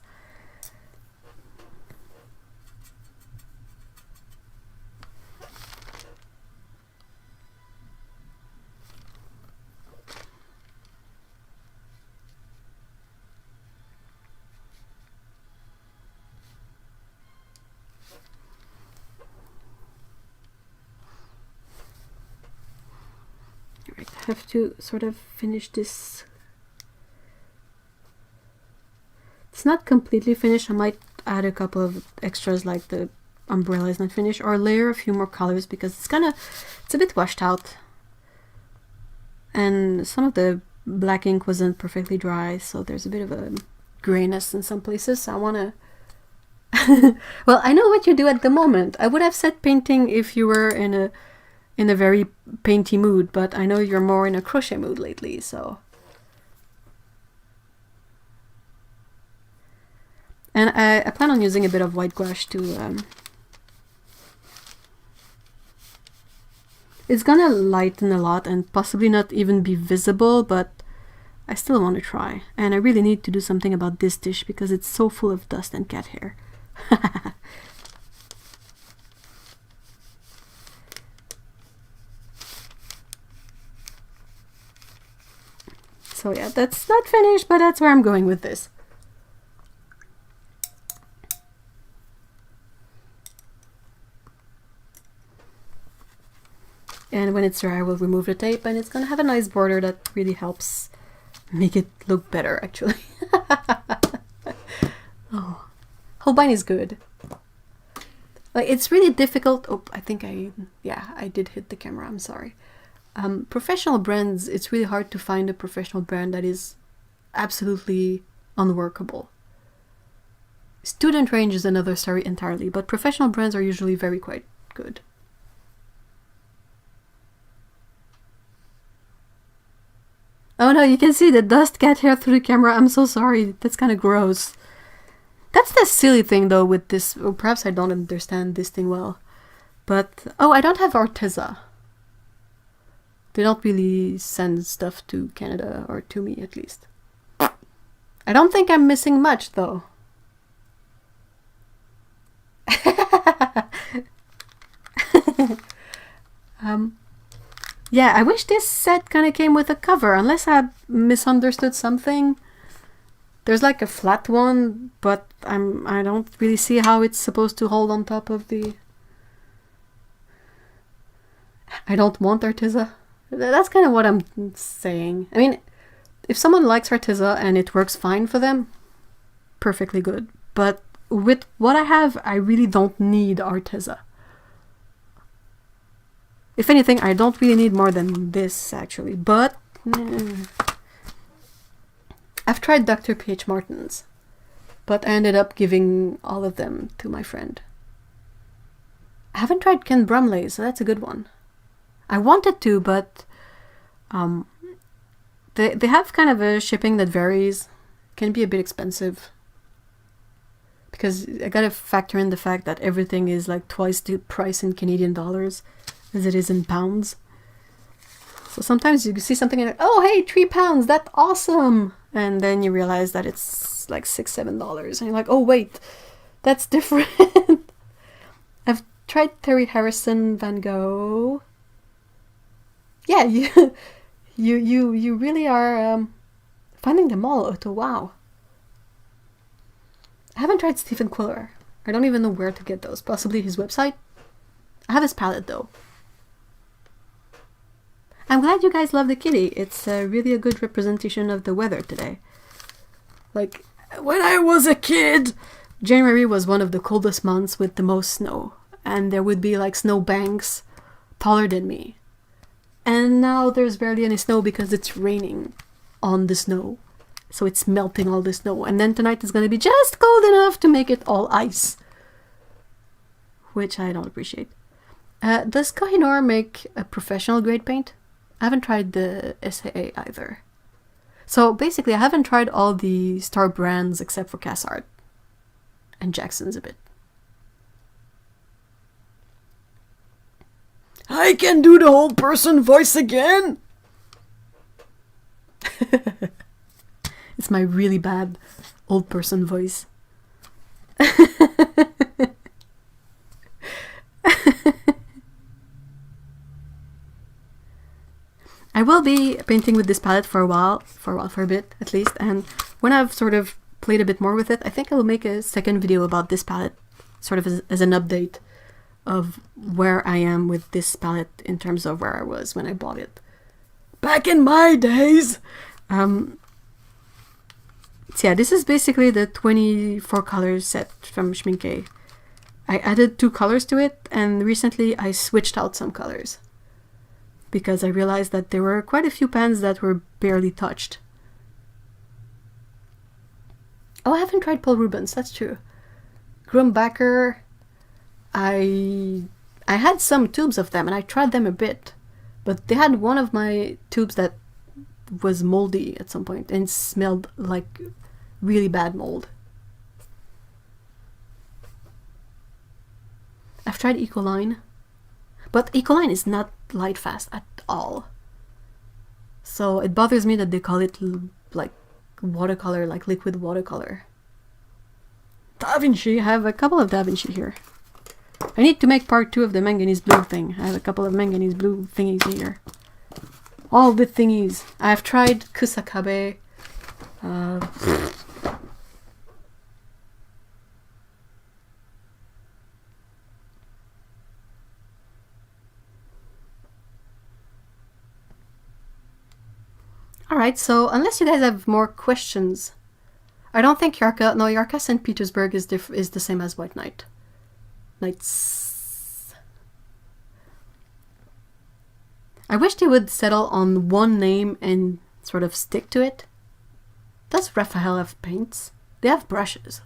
I have to sort of finish this. It's not completely finished. I might add a couple of extras like the umbrella is not finished, or layer a few more colors because it's a bit washed out. And some of the black ink wasn't perfectly dry, so there's a bit of a grayness in some places. So I want to... Well, I know what you do at the moment. I would have said painting if you were in a very painty mood, but I know you're more in a crochet mood lately, so... And I plan on using a bit of white gouache to... It's gonna lighten a lot and possibly not even be visible, but I still want to try. And I really need to do something about this dish because it's so full of dust and cat hair. So yeah, that's not finished, but that's where I'm going with this. And when it's dry, I will remove the tape, and it's gonna have a nice border that really helps make it look better, actually. Oh, Holbein is good. Like, it's really difficult. Oh, I think I did hit the camera. I'm sorry. Professional brands, it's really hard to find a professional brand that is absolutely unworkable. Student range is another story entirely, but professional brands are usually quite good. Oh no, you can see the dust cat hair through the camera. I'm so sorry. That's kind of gross. That's the silly thing though with this, or perhaps I don't understand this thing well. But, oh, I don't have Arteza. They don't really send stuff to Canada, or to me at least. I don't think I'm missing much though. Yeah, I wish this set kind of came with a cover, unless I misunderstood something. There's like a flat one, but I don't really see how it's supposed to hold on top of the... I don't want Artiza. That's kind of what I'm saying. I mean, if someone likes Artiza and it works fine for them, perfectly good. But with what I have, I really don't need Artiza. If anything, I don't really need more than this, actually. But I've tried Dr. P.H. Martin's, but I ended up giving all of them to my friend. I haven't tried Ken Brumley's, so that's a good one. I wanted to, but they have kind of a shipping that varies. Can be a bit expensive. Because I gotta factor in the fact that everything is like twice the price in Canadian dollars as it is in pounds. So sometimes you see something and like, oh hey, £3, that's awesome! And then you realize that it's like $6-7. And you're like, oh wait, that's different. I've tried Terry Harrison Van Gogh. Yeah, you really are finding them all. Oh, wow. I haven't tried Stephen Quiller. I don't even know where to get those. Possibly his website. I have his palette though. I'm glad you guys love the kitty. It's really a good representation of the weather today. Like, when I was a kid, January was one of the coldest months with the most snow. And there would be like snow banks taller than me. And now there's barely any snow because it's raining on the snow. So it's melting all the snow. And then tonight is going to be just cold enough to make it all ice. Which I don't appreciate. Does Kohinoor make a professional grade paint? I haven't tried the SAA either. So basically I haven't tried all the star brands except for Cass Art. And Jackson's a bit. I can do the whole person voice again! It's my really bad old person voice. I will be painting with this palette for a bit at least, and when I've sort of played a bit more with it, I think I will make a second video about this palette, sort of as an update of where I am with this palette in terms of where I was when I bought it. Back in my days! So yeah, this is basically the 24 colors set from Schmincke. I added 2 colors to it, and recently I switched out some colors. Because I realized that there were quite a few pens that were barely touched. Oh, I haven't tried Paul Rubens, that's true. Grumbacher, I had some tubes of them and I tried them a bit. But they had one of my tubes that was moldy at some point and smelled like really bad mold. I've tried Ecoline. But Ecoline is not light fast at all. So it bothers me that they call it like watercolor, like liquid watercolor. Da Vinci, I have a couple of Da Vinci here. I need to make part 2 of the manganese blue thing. I have a couple of manganese blue thingies here. All the thingies. I've tried Kusakabe. Alright, so unless you guys have more questions, I don't think Yarka St. Petersburg is the same as White Knight. Knights. I wish they would settle on one name and sort of stick to it. Does Raphael have paints? They have brushes.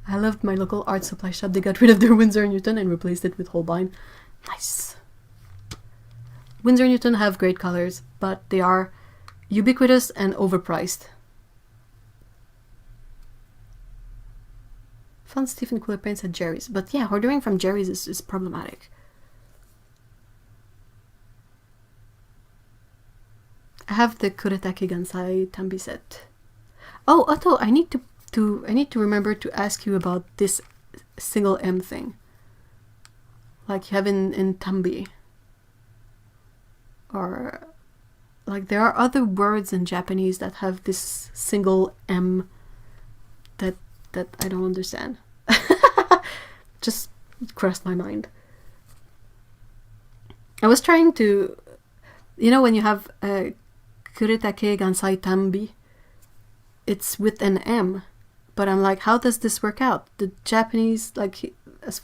I loved my local art supply shop. They got rid of their Winsor & Newton and replaced it with Holbein. Nice. Winsor & Newton have great colors, but they are ubiquitous and overpriced. Found Stephen Quiller paints at Jerry's, but yeah, ordering from Jerry's is problematic. I have the Kuretake Gansai Tambi set. Oh, Otto, I need to remember to ask you about this single M thing. Like you have in Tambi. Or like there are other words in Japanese that have this single M that I don't understand. Just crossed my mind. I was trying to, you know, when you have Kuretake Gansai Tambi, it's with an M, but I'm like, how does this work out? The Japanese, like, as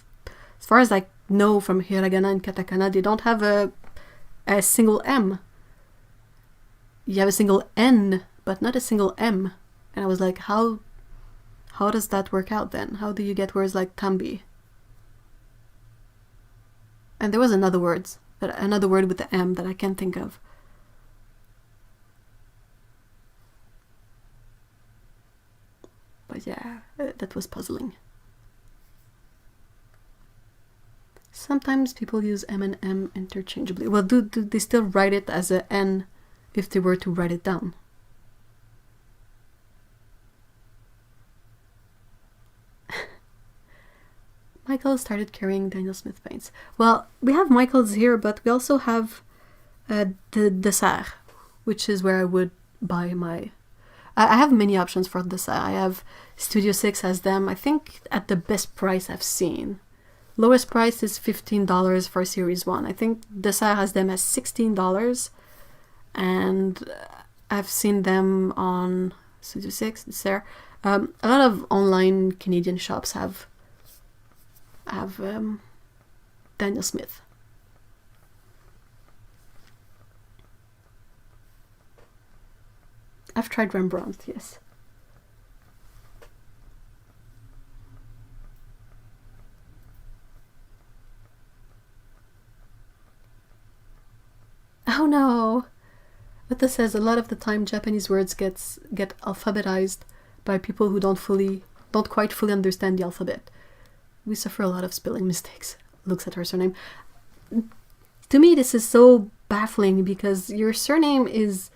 far as I know from hiragana and katakana, they don't have a single M. You have a single N, but not a single M. And I was like, how does that work out then? How do you get words like tambi? And there was another word with the M that I can't think of. But yeah, that was puzzling. Sometimes people use M and M interchangeably. Well, do they still write it as a N if they were to write it down? Michael started carrying Daniel Smith paints. Well, we have Michael's here, but we also have the dessert, which is where I would buy my... I have many options for dessert. I have Studio 6 has them, I think, at the best price I've seen. Lowest price is $15 for Series 1. I think dessert has them as $16. And I've seen them on Studio 6, dessert. A lot of online Canadian shops have Daniel Smith. I've tried Rembrandt, yes. Oh no! But this says a lot of the time Japanese words get alphabetized by people who don't quite fully understand the alphabet. We suffer a lot of spelling mistakes. Looks at her surname. To me, this is so baffling because your surname is,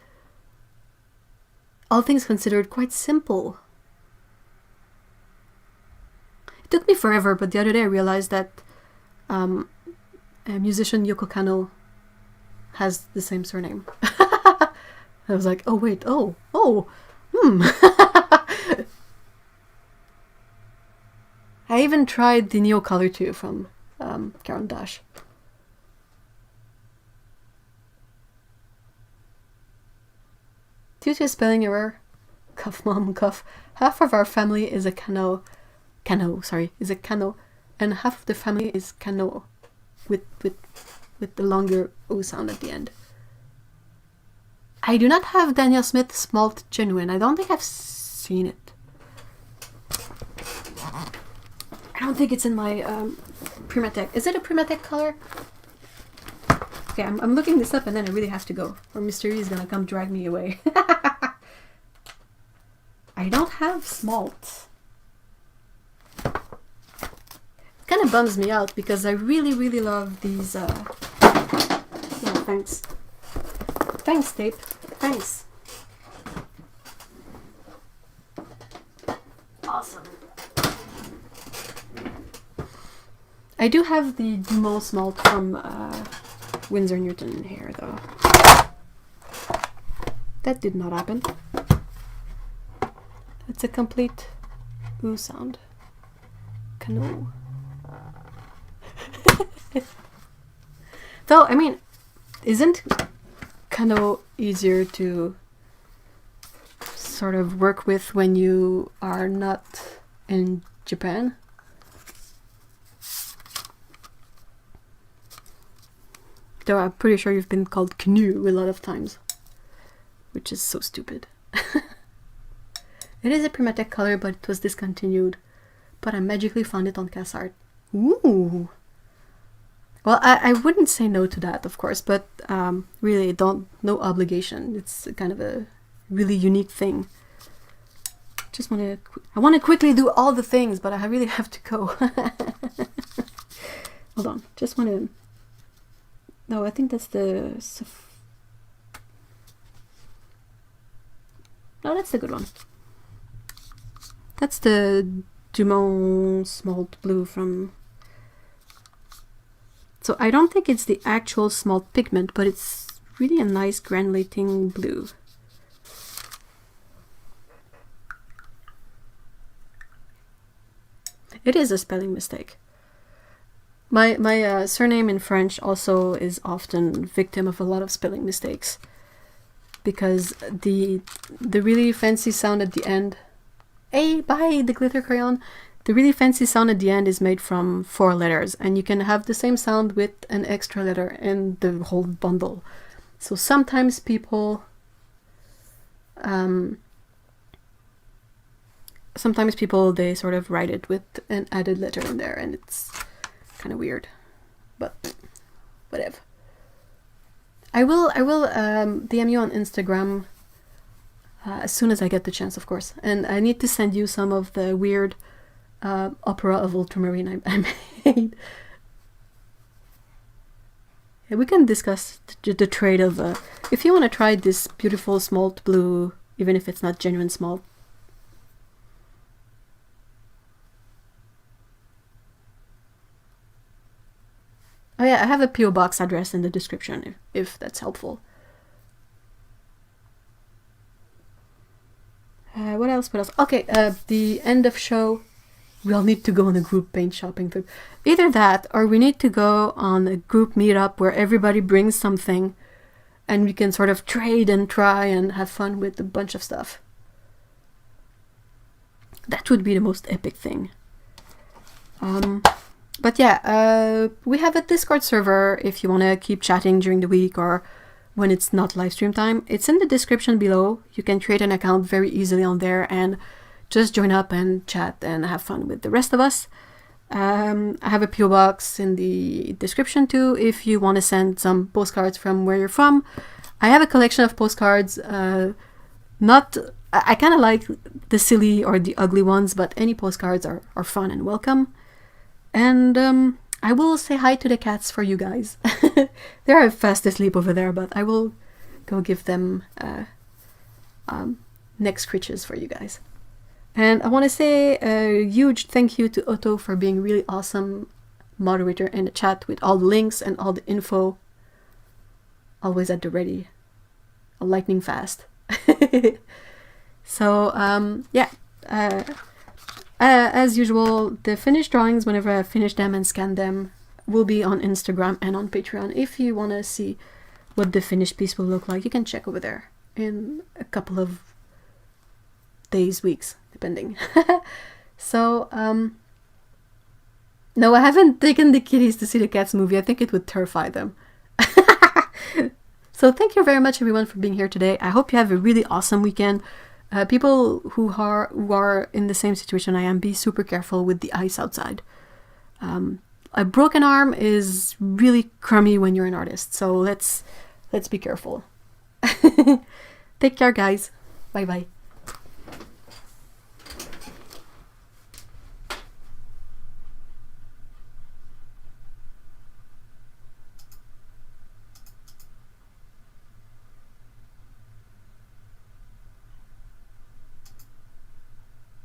all things considered, quite simple. It took me forever, but the other day I realized that a musician Yoko Kanno has the same surname. I was like, oh wait, I even tried the Neo Color too from Caran d'Ache. Due to a spelling error, cough mom, cough, half of our family is a Kano, and half of the family is Kano, with the longer O sound at the end. I do not have Daniel Smith Smalt Genuine. I don't think I've seen it. I don't think it's in my Primatech. Is it a Primatech color? Okay, I'm looking this up and then I really have to go, or Mr. E is gonna come drag me away. I don't have Smalt. It kind of bums me out because I really, really love these. Yeah, thanks. Thanks, tape. Thanks. Awesome. I do have the Dumont Smalt from Winsor Newton here, though. That did not happen. It's a complete ooh sound. Canoe. Though, I mean, isn't Kano easier to sort of work with when you are not in Japan? Though I'm pretty sure you've been called canoe a lot of times, which is so stupid. It is a Primatech color, but it was discontinued. But I magically found it on CasArt. Ooh! Well, I wouldn't say no to that, of course, but really, no obligation. It's kind of a really unique thing. I want to quickly do all the things, but I really have to go. Hold on, just want to... No, I think that's the... No, that's the good one. That's the Dumont Smalt Blue from... So I don't think it's the actual smalt pigment, but it's really a nice granulating blue. It is a spelling mistake. My surname in French also is often victim of a lot of spelling mistakes, because the really fancy sound at the end, hey, bye, the glitter crayon, the really fancy sound at the end is made from 4 letters, and you can have the same sound with an extra letter in the whole bundle. So sometimes people they sort of write it with an added letter in there, and it's kind of weird, but whatever. I will DM you on Instagram as soon as I get the chance, of course, and I need to send you some of the weird opera of ultramarine I made. Yeah, we can discuss the trade of if you want to try this beautiful smalt blue, even if it's not genuine smalt. Oh yeah, I have a PO box address in the description if that's helpful. What else? Okay, the end of show. We'll need to go on a group paint shopping trip. Either that, or we need to go on a group meetup where everybody brings something and we can sort of trade and try and have fun with a bunch of stuff. That would be the most epic thing. But yeah, we have a Discord server if you want to keep chatting during the week or when it's not live stream time. It's in the description below. You can create an account very easily on there and just join up and chat and have fun with the rest of us. I have a PO box in the description too if you want to send some postcards from where you're from. I have a collection of postcards. I kind of like the silly or the ugly ones, but any postcards are fun and welcome. And I will say hi to the cats for you guys. They are fast asleep over there, but I will go give them neck scritches for you guys. And I want to say a huge thank you to Otto for being really awesome moderator in the chat with all the links and all the info. Always at the ready. Lightning fast. So, yeah. As usual, the finished drawings, whenever I finish them and scan them, will be on Instagram and on Patreon. If you want to see what the finished piece will look like, you can check over there in a couple of days, weeks, depending. So, no, I haven't taken the kitties to see the Cats movie. I think it would terrify them. So thank you very much, everyone, for being here today. I hope you have a really awesome weekend. People who are in the same situation I am, be super careful with the ice outside. A broken arm is really crummy when you're an artist, so let's be careful. Take care, guys. Bye bye.